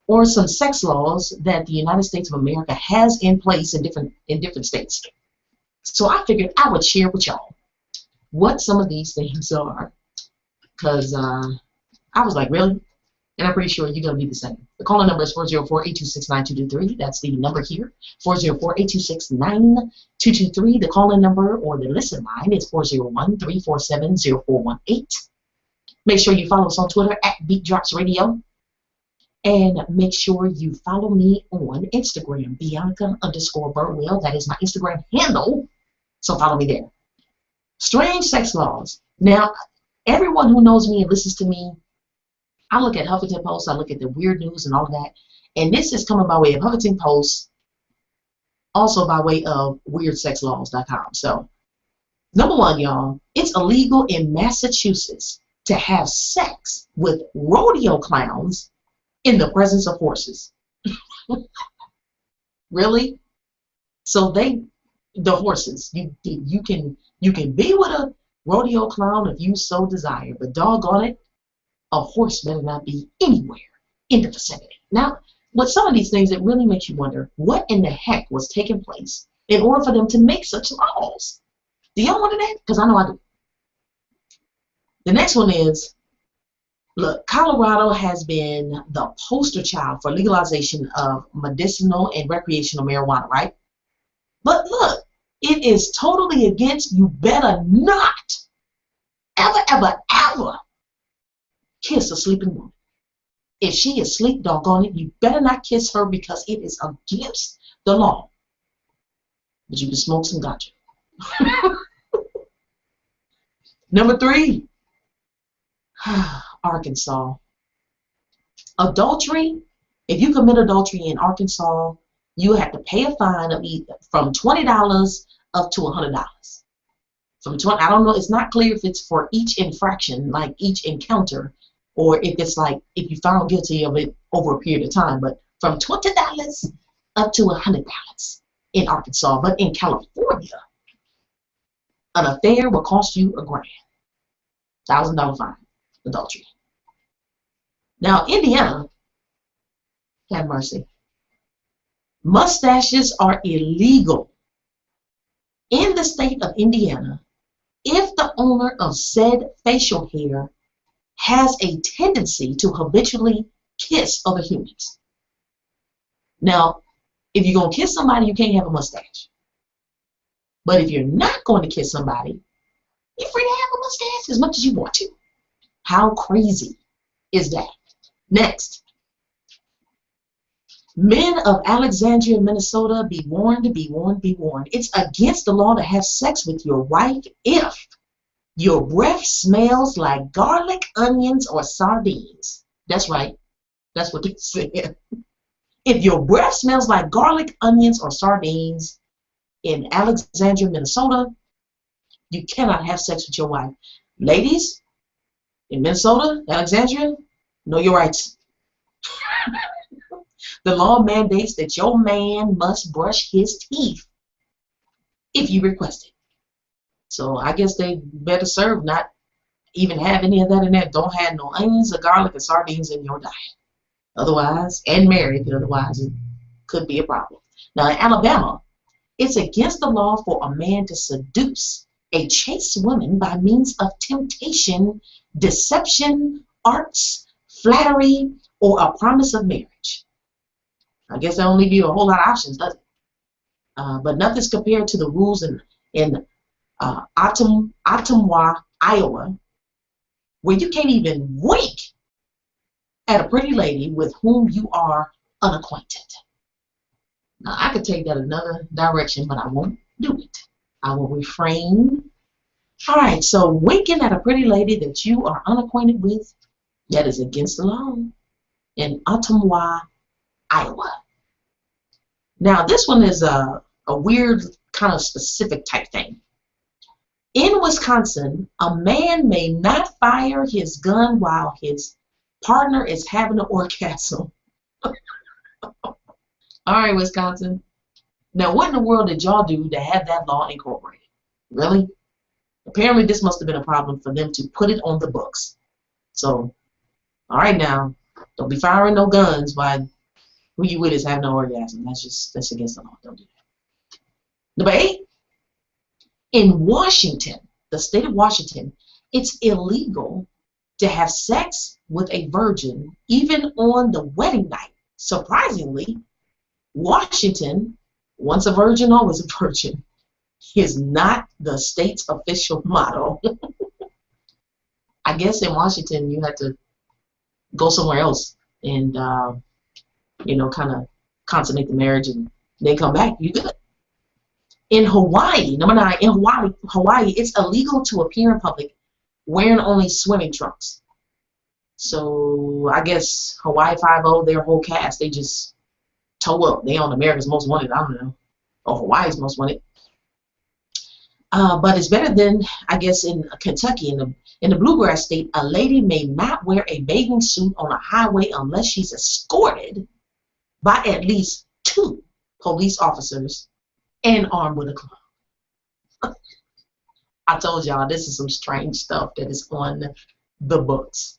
Speaker 1: or some sex laws that the United States of America has in place in different states. So I figured I would share with y'all what some of these things are, because I was like, really? And I'm pretty sure you're going to be the same. The calling number is 404-826-9223. That's the number here, 404-826-9223. The calling number or the listen line is 401-347-0418. Make sure you follow us on Twitter at BeatDropsRadio. And make sure you follow me on Instagram, Bianca_Burwell. That is my Instagram handle. So follow me there. Strange sex laws. Now, everyone who knows me and listens to me, I look at Huffington Post, I look at the weird news and all of that. And this is coming by way of Huffington Post, also by way of WeirdSexLaws.com. So, number one, y'all, it's illegal in Massachusetts to have sex with rodeo clowns in the presence of horses. Really? So the horses, you can be with a rodeo clown if you so desire, but doggone it, a horse better not be anywhere in the vicinity. Now, with some of these things, it really makes you wonder what in the heck was taking place in order for them to make such laws. Do y'all wonder that? Because I know I do. The next one is, look, Colorado has been the poster child for legalization of medicinal and recreational marijuana, right? But look, it is totally against, you better not ever kiss a sleeping woman. If she is asleep, doggone it, you better not kiss her because it is against the law. But you can smoke some ganja. Number 3. Arkansas. Adultery. If you commit adultery in Arkansas, you have to pay a fine of from $20 up to $100. From 20, I don't know. It's not clear if it's for each infraction, like each encounter, or if it's like if you found guilty of it over a period of time. But from $20 up to $100 in Arkansas. But in California, an affair will cost you $1,000, $1,000 fine. Adultery. Now, Indiana, have mercy. Mustaches are illegal in the state of Indiana if the owner of said facial hair has a tendency to habitually kiss other humans. Now, if you're going to kiss somebody, you can't have a mustache. But if you're not going to kiss somebody, you're free to have a mustache as much as you want to. How crazy is that? Next. Men of Alexandria, Minnesota, be warned, be warned, be warned. It's against the law to have sex with your wife if your breath smells like garlic, onions, or sardines. That's right. That's what they said. If your breath smells like garlic, onions, or sardines in Alexandria, Minnesota, you cannot have sex with your wife. Ladies, in Minnesota, Alexandria, know your rights. The law mandates that your man must brush his teeth if you request it. So I guess they better serve not even have any of that in there. Don't have no onions or garlic or sardines in your diet. Otherwise, and married, otherwise it could be a problem. Now in Alabama, it's against the law for a man to seduce a chaste woman by means of temptation, deception, arts, flattery, or a promise of marriage. I guess that don't leave you a whole lot of options, does it? But nothing's compared to the rules in Ottumwa, Iowa, where you can't even wink at a pretty lady with whom you are unacquainted. Now, I could take that another direction, but I won't do it. I will refrain. All right, so winking at a pretty lady that you are unacquainted with, that is against the law. in Ottumwa, Iowa. Now, this one is a weird kind of specific type thing. In Wisconsin, a man may not fire his gun while his partner is having an orgasm. All right, Wisconsin. Now, what in the world did y'all do to have that law incorporated? Really? Apparently, this must have been a problem for them to put it on the books. So, all right now, don't be firing no guns while who you with is having an orgasm. That's against the law. Don't do that. Number 8, in Washington, the state of Washington, it's illegal to have sex with a virgin even on the wedding night. Surprisingly, Washington, once a virgin, always a virgin, is not the state's official motto. I guess in Washington you had to go somewhere else and kind of consummate the marriage and then come back. You good. In Hawaii, number 9, in Hawaii, it's illegal to appear in public wearing only swimming trunks. So I guess Hawaii 5-0, their whole cast, they just toe up. They on America's Most Wanted, I don't know, or Hawaii's Most Wanted. But it's better than, I guess, in Kentucky, in the bluegrass state, a lady may not wear a bathing suit on a highway unless she's escorted by at least 2 police officers and armed with a club. I told y'all this is some strange stuff that is on the books.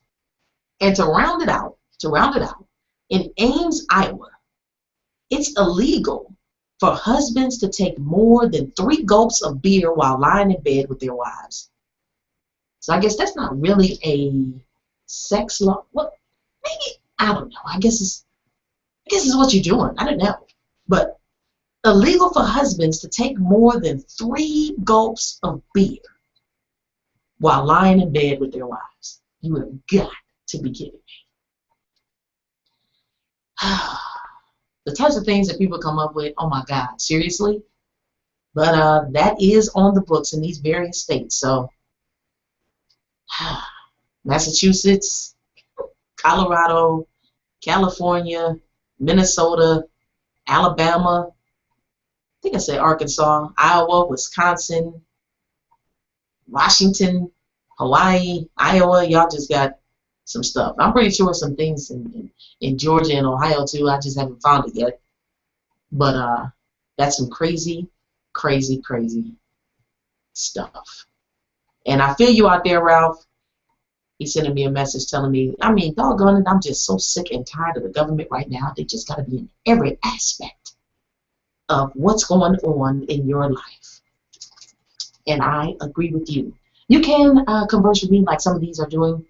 Speaker 1: And to round it out, in Ames, Iowa, it's illegal for husbands to take more than 3 gulps of beer while lying in bed with their wives. So I guess that's not really a sex law. Well, maybe, I don't know. I guess it's what you're doing. I don't know. But illegal for husbands to take more than 3 gulps of beer while lying in bed with their wives. You have got to be kidding me. The types of things that people come up with, oh my God, seriously? But that is on the books in these various states. So, Massachusetts, Colorado, California, Minnesota, Alabama, I think I said Arkansas, Iowa, Wisconsin, Washington, Hawaii, Iowa, y'all just got some stuff. I'm pretty sure some things in Georgia and Ohio too. I just haven't found it yet. But that's some crazy, crazy, crazy stuff. And I feel you out there, Ralph. He's sending me a message telling me, I mean, doggone it, I'm just so sick and tired of the government right now. They just got to be in every aspect of what's going on in your life. And I agree with you. You can converse with me like some of these are doing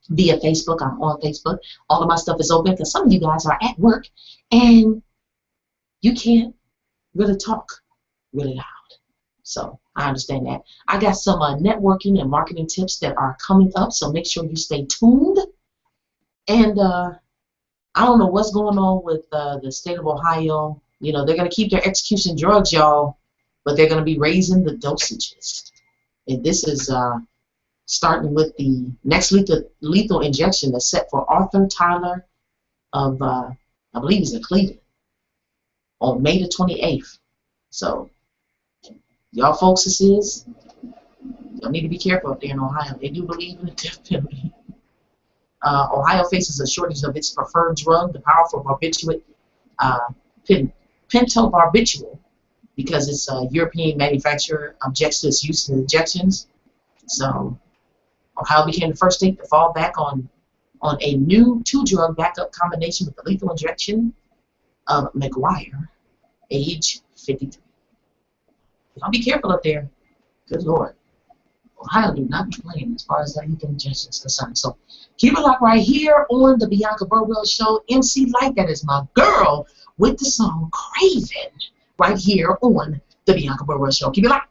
Speaker 1: via Facebook. I'm on Facebook. All of my stuff is open because some of you guys are at work and you can't really talk really loud. So I understand that. I got some networking and marketing tips that are coming up, so make sure you stay tuned. And I don't know what's going on with the state of Ohio. You know, they're going to keep their execution drugs, y'all, but they're going to be raising the dosages. And this is starting with the next lethal injection that's set for Arthur Tyler of, I believe he's in Cleveland, on May the 28th. So, y'all folks, y'all need to be careful up there in Ohio. They do believe in the death penalty. Ohio faces a shortage of its preferred drug, the powerful barbiturate pentobarbital, because its European manufacturer objects to its use in injections. So Ohio became the first state to fall back on a new 2-drug backup combination with the lethal injection of McGuire, age 53. Y'all be careful up there. Good Lord. Ohio do not be playing as far as that lethal injection is concerned. So keep it locked right here on the Bianca Burwell Show. MC Light, that is my girl, with the song Craven, right here on the Bianca Burwell Show. Keep it locked.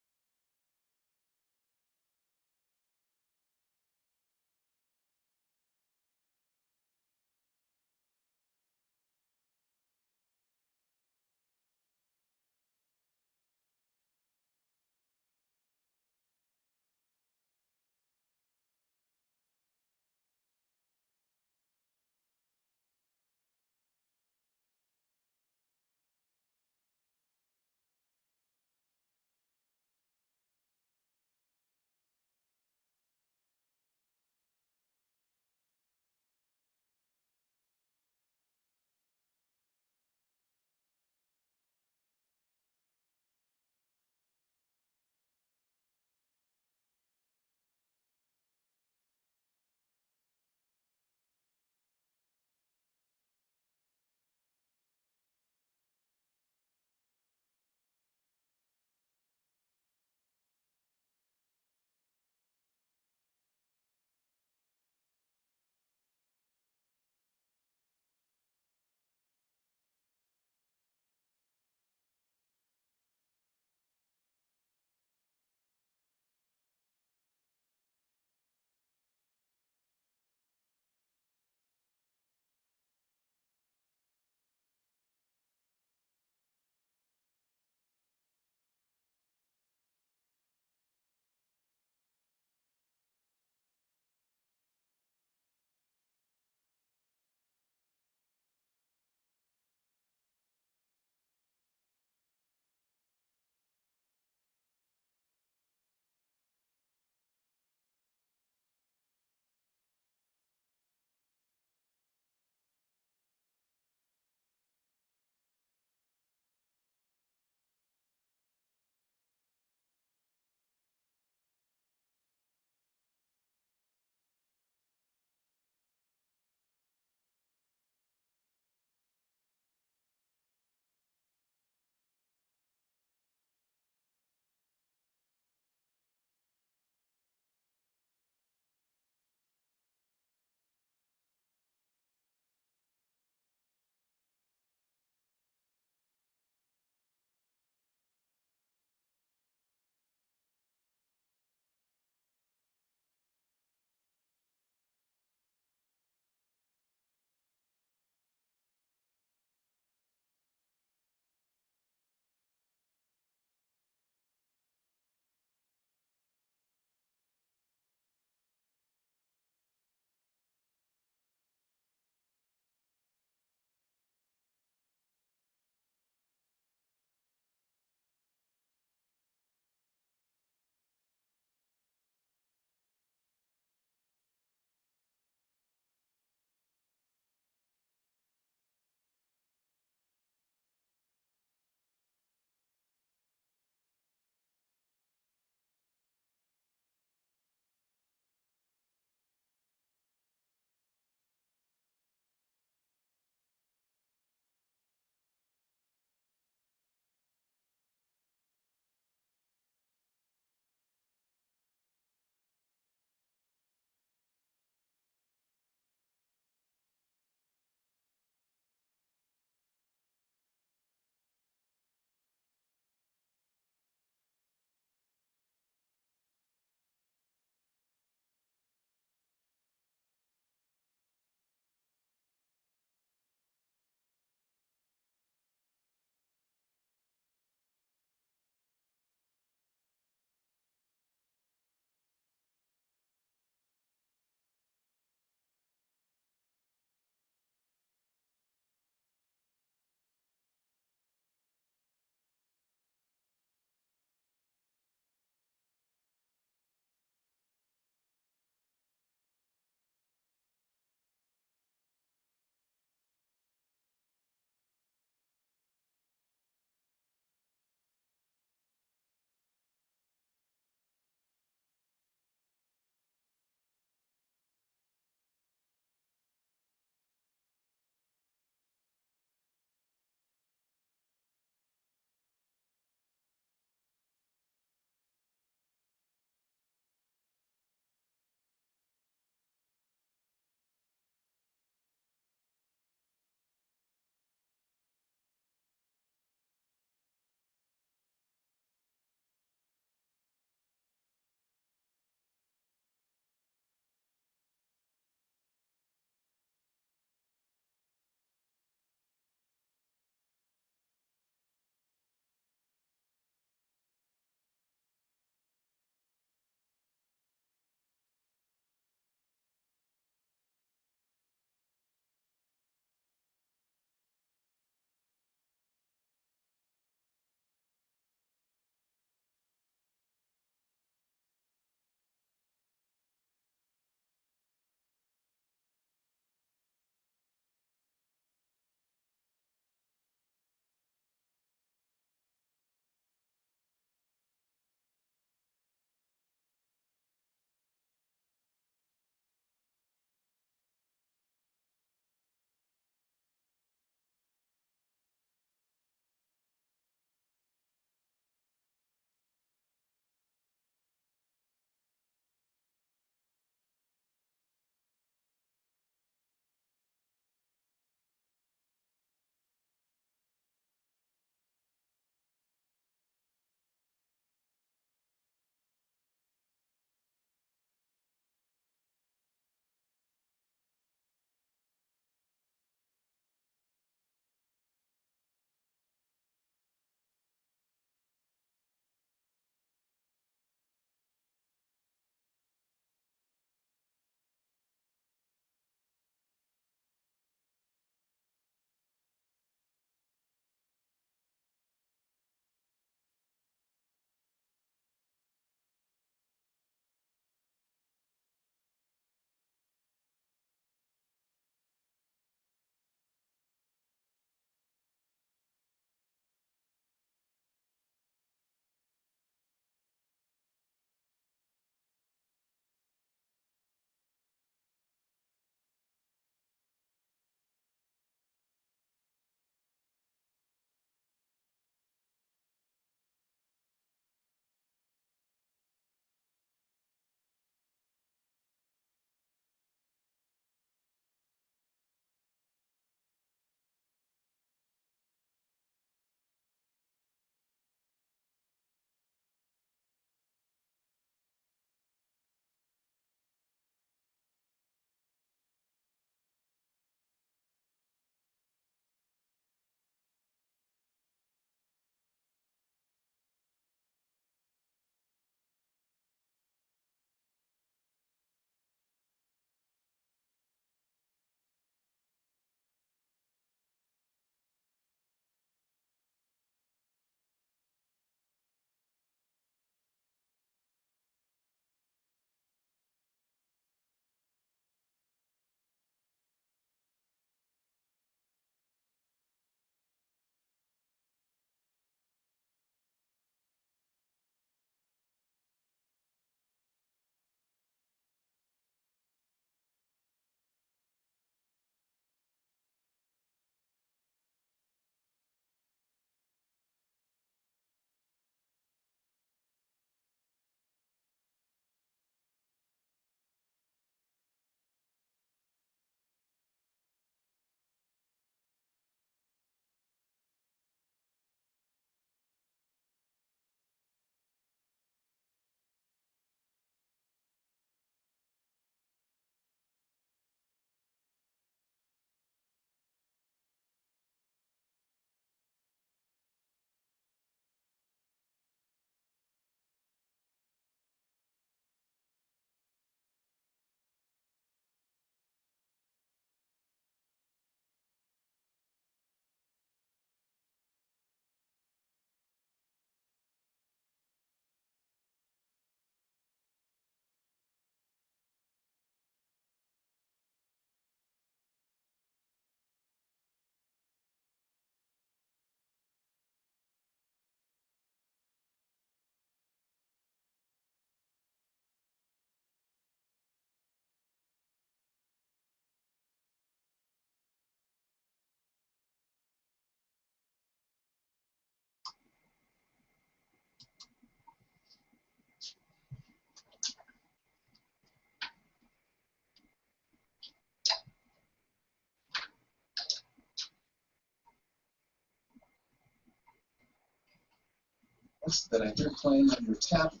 Speaker 2: that I hear playing on your tablet.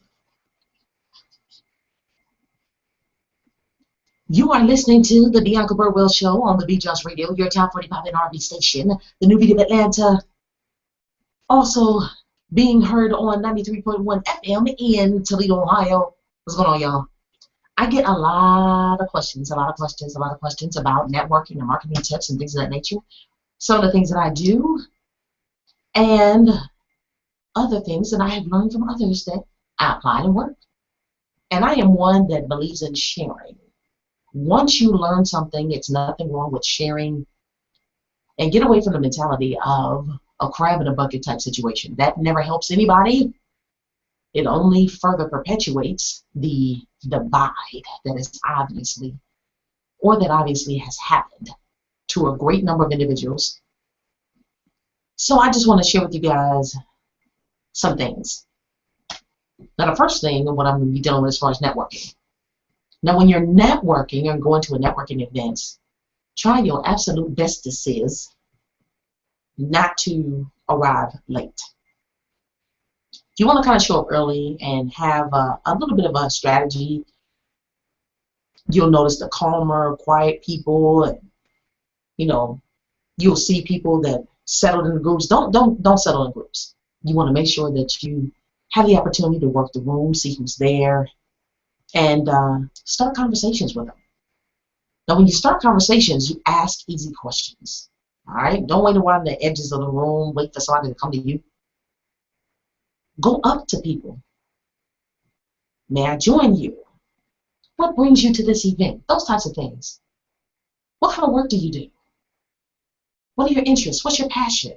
Speaker 1: You are listening to the Bianca Burwell Show on the BJ's Radio, your top 45 and R&B station, the new beat of Atlanta. Also being heard on 93.1 FM in Toledo, Ohio. What's going on, y'all? I get a lot of questions about networking and marketing tips and things of that nature. Some of the things that I do and other things that I have learned from others that I applied and worked. And I am one that believes in sharing. Once you learn something, it's nothing wrong with sharing, and get away from the mentality of a crab in a bucket type situation. That never helps anybody. It only further perpetuates the divide that obviously has happened to a great number of individuals. So I just want to share with you guys some things. Now, the first thing, what I'm going to be dealing with as far as networking. Now, when you're networking or going to a networking event, try your absolute bestest not to arrive late. You want to kind of show up early and have a little bit of a strategy. You'll notice the calmer, quiet people, and you'll see people that settled in groups. Don't settle in groups. You want to make sure that you have the opportunity to work the room, see who's there, and start conversations with them. Now, when you start conversations, you ask easy questions. All right? Don't wait around the edges of the room, wait for somebody to come to you. Go up to people. May I join you? What brings you to this event? Those types of things. What kind of work do you do? What are your interests? What's your passion?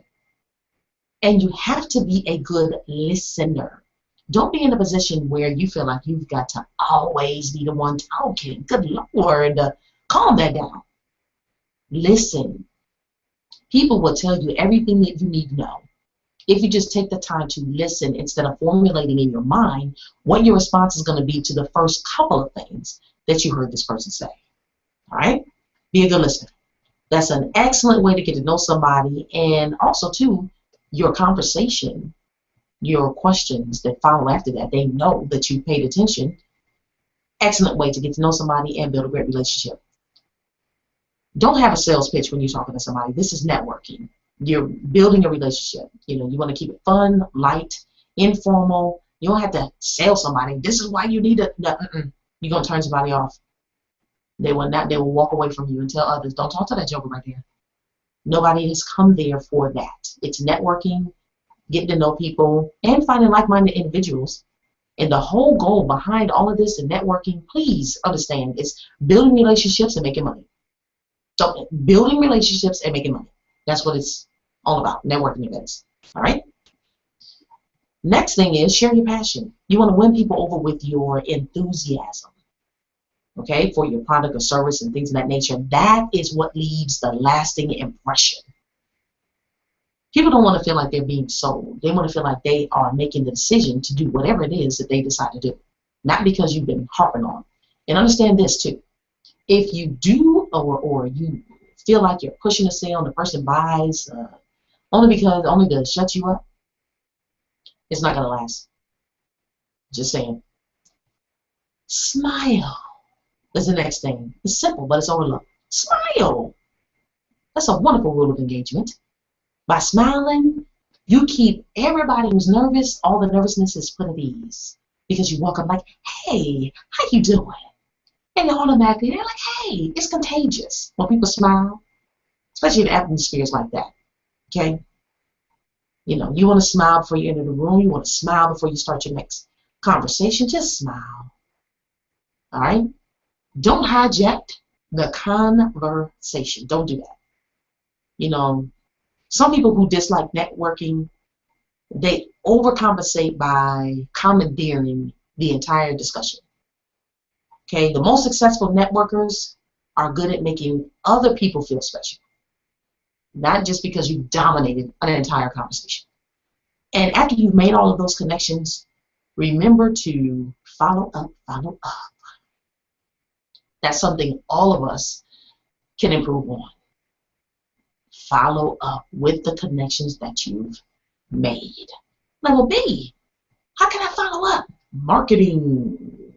Speaker 1: And you have to be a good listener. Don't be in a position where you feel like you've got to always be the one talking. Good Lord. Calm that down. Listen. People will tell you everything that you need to know. If you just take the time to listen instead of formulating in your mind what your response is going to be to the first couple of things that you heard this person say. All right? Be a good listener. That's an excellent way to get to know somebody, and also, too, your conversation, your questions that follow after that, they know that you paid attention. Excellent way to get to know somebody and build a great relationship. Don't have a sales pitch when you're talking to somebody. This is networking. You're building a relationship. You want to keep it fun, light, informal. You don't have to sell somebody. This is why you need to. No, you're going to turn somebody off. They will not. They will walk away from you and tell others, don't talk to that joker right there. Nobody has come there for that. It's networking, getting to know people, and finding like-minded individuals. And the whole goal behind all of this and networking, please understand, is building relationships and making money. So building relationships and making money. That's what it's all about, networking events. All right? Next thing is share your passion. You want to win people over with your enthusiasm, okay, for your product or service and things of that nature. That is what leaves the lasting impression. People don't want to feel like they're being sold. They want to feel like they are making the decision to do whatever it is that they decide to do, not because you've been harping on. And understand this, too. If you do or you feel like you're pushing a sale and the person buys only to shut you up, it's not going to last. Just saying. Smile. That's the next thing. It's simple, but it's overlooked. Smile. That's a wonderful rule of engagement. By smiling, you keep everybody who's nervous, all the nervousness is put at ease. Because you walk up like, hey, how you doing? And automatically, they're like, hey, it's contagious. When people smile, especially in atmospheres like that, okay? You want to smile before you enter the room. You want to smile before you start your next conversation. Just smile, all right? Don't hijack the conversation. Don't do that. Some people who dislike networking, they overcompensate by commandeering the entire discussion. Okay, the most successful networkers are good at making other people feel special, not just because you dominated an entire conversation. And after you've made all of those connections, remember to follow up, follow up. That's something all of us can improve on. Follow up with the connections that you've made. Level B, How can I follow up? Marketing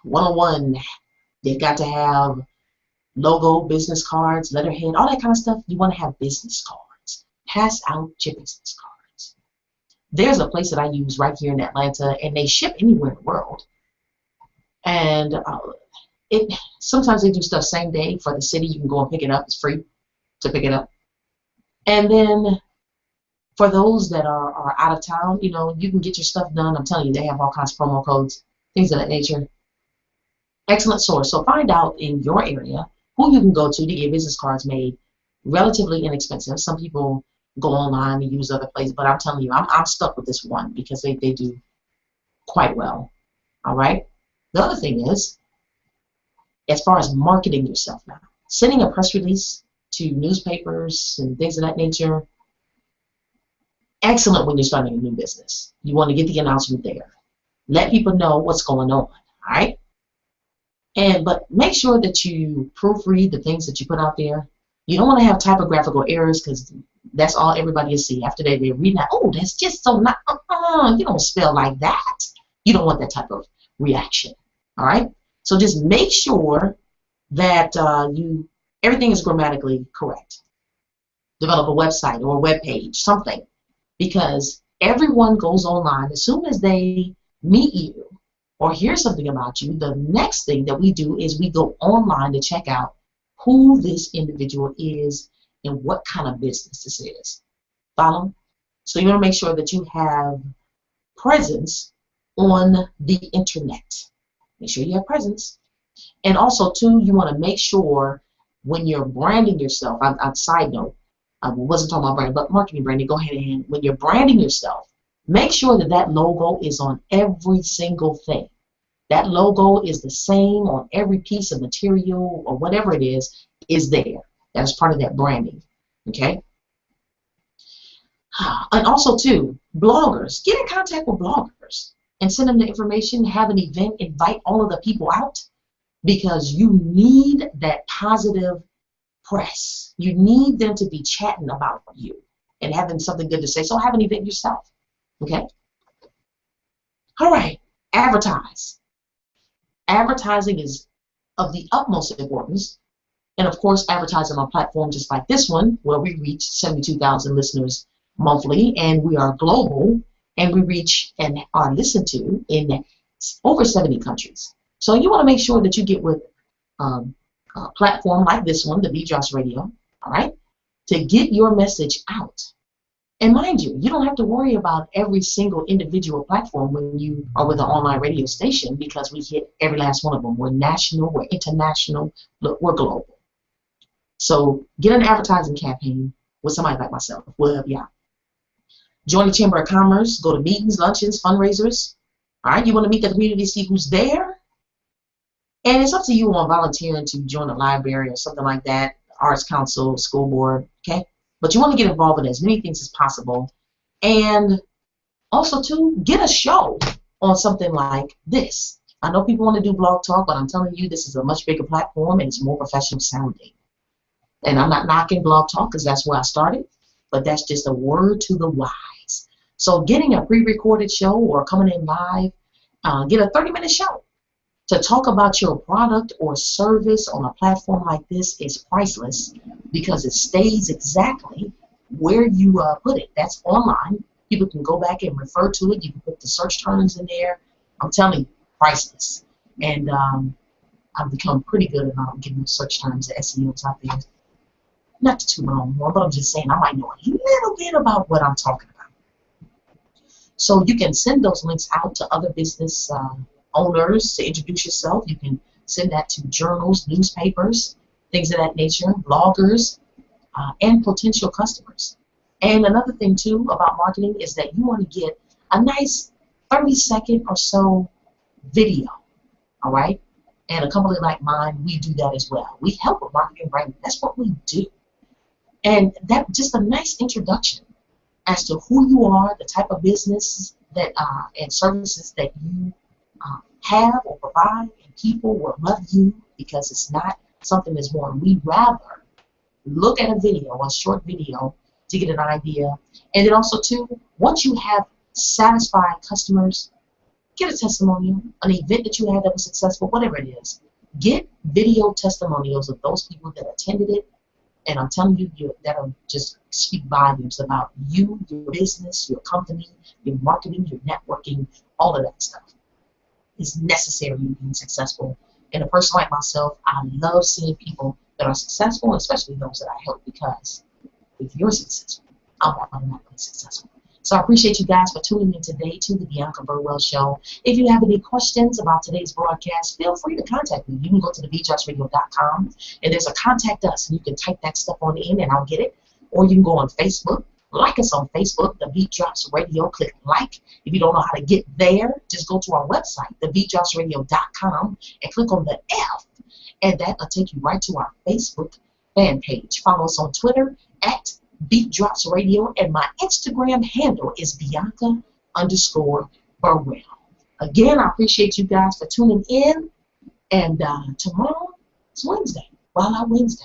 Speaker 1: 101. They've got to have logo, business cards, letterhead, all that kind of stuff. You want to have business cards. Pass out your business cards. There's a place that I use right here in Atlanta, and they ship anywhere in the world. And sometimes they do stuff same day for the city. You can go and pick it up. It's free to pick it up. And then for those that are out of town, you know, you can get your stuff done. I'm telling you, they have all kinds of promo codes, things of that nature. Excellent source. So find out in your area who you can go to get business cards made, relatively inexpensive. Some people go online and use other places, but I'm telling you, I'm stuck with this one because they do quite well. All right. The other thing is, as far as marketing yourself now, sending a press release to newspapers and things of that nature, excellent when you're starting a new business. You want to get the announcement there. Let people know what's going on. All right. But make sure that you proofread the things that you put out there. You don't want to have typographical errors because that's all everybody will see. After they're reading that, oh, that's just so not, you don't spell like that. You don't want that type of reaction. All right? So just make sure that everything is grammatically correct. Develop a website or a web page, something. Because everyone goes online as soon as they meet you or hear something about you. The next thing that we do is we go online to check out who this individual is and what kind of business this is. Follow? So you want to make sure that you have presence on the internet. Make sure you have presence. And also, too, you want to make sure when you're branding yourself, on side note, I wasn't talking about brand, but marketing branding, go ahead and when you're branding yourself, make sure that that logo is on every single thing. That logo is the same on every piece of material or whatever it is there. That is part of that branding. Okay? And also, too, bloggers. Get in contact with bloggers and send them the information, have an event, invite all of the people out because you need that positive press. You need them to be chatting about you and having something good to say. So have an event yourself. Okay? All right. Advertise. Advertising is of the utmost importance. And of course, advertising on platforms just like this one, where we reach 72,000 listeners monthly, and we are global, and we reach and are listened to in over 70 countries. So you want to make sure that you get with a platform like this one, the BJOS Radio, all right, to get your message out. And mind you, you don't have to worry about every single individual platform when you are with an online radio station because we hit every last one of them. We're national, we're international, look, we're global. So get an advertising campaign with somebody like myself. We'll help you out. Join the Chamber of Commerce, go to meetings, luncheons, fundraisers. All right, you want to meet the community, see who's there. And it's up to you on volunteering to join a library or something like that, Arts Council, school board, okay? But you want to get involved in as many things as possible. And also, too, get a show on something like this. I know people want to do blog talk, but I'm telling you, this is a much bigger platform and it's more professional sounding. And I'm not knocking blog talk because that's where I started, but that's just a word to the wise. So getting a pre-recorded show or coming in live, get a 30-minute show to talk about your product or service on a platform like this is priceless because it stays exactly where you put it. That's online. People can go back and refer to it. You can put the search terms in there. I'm telling you, priceless. And I've become pretty good about giving the search terms, the SEOs out there. Not to toot my own horn, but I'm just saying I might know a little bit about what I'm talking about. So you can send those links out to other business owners to introduce yourself. You can send that to journals, newspapers, things of that nature, bloggers, and potential customers. And another thing, too, about marketing is that you want to get a nice 30-second or so video, all right? And a company like mine, we do that as well. We help with marketing, right? That's what we do. And that just a nice introduction as to who you are, the type of business that and services that you have or provide, and people will love you because it's not something that's boring. We rather look at a video, a short video, to get an idea. And then also, too, once you have satisfied customers, get a testimonial, an event that you had that was successful, whatever it is. Get video testimonials of those people that attended it, and I'm telling you, that'll just speak volumes about you, your business, your company, your marketing, your networking, all of that stuff is necessary in being successful. And a person like myself, I love seeing people that are successful, especially those that I help, because if you're successful, I'm automatically successful. So I appreciate you guys for tuning in today to the Bianca Burwell Show. If you have any questions about today's broadcast, feel free to contact me. You can go to thebjobsradio.com, and there's a contact us, and you can type that stuff on in, and I'll get it. Or you can go on Facebook, like us on Facebook, The Beat Drops Radio. Click like. If you don't know how to get there, just go to our website, thebjobsradio.com, and click on the F, and that'll take you right to our Facebook fan page. Follow us on Twitter at Beat Drops Radio, and my Instagram handle is Bianca_Burwell. Again, I appreciate you guys for tuning in, and tomorrow is Wednesday, Wild Out Wednesday,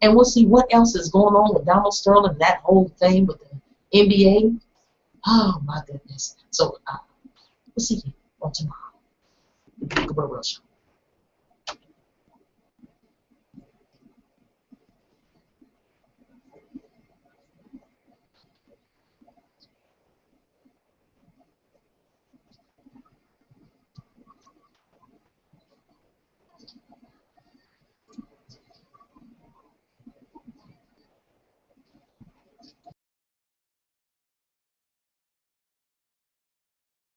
Speaker 1: and we'll see what else is going on with Donald Sterling, that whole thing with the NBA. Oh my goodness! So we'll see you on tomorrow, the Bianca Burwell Show.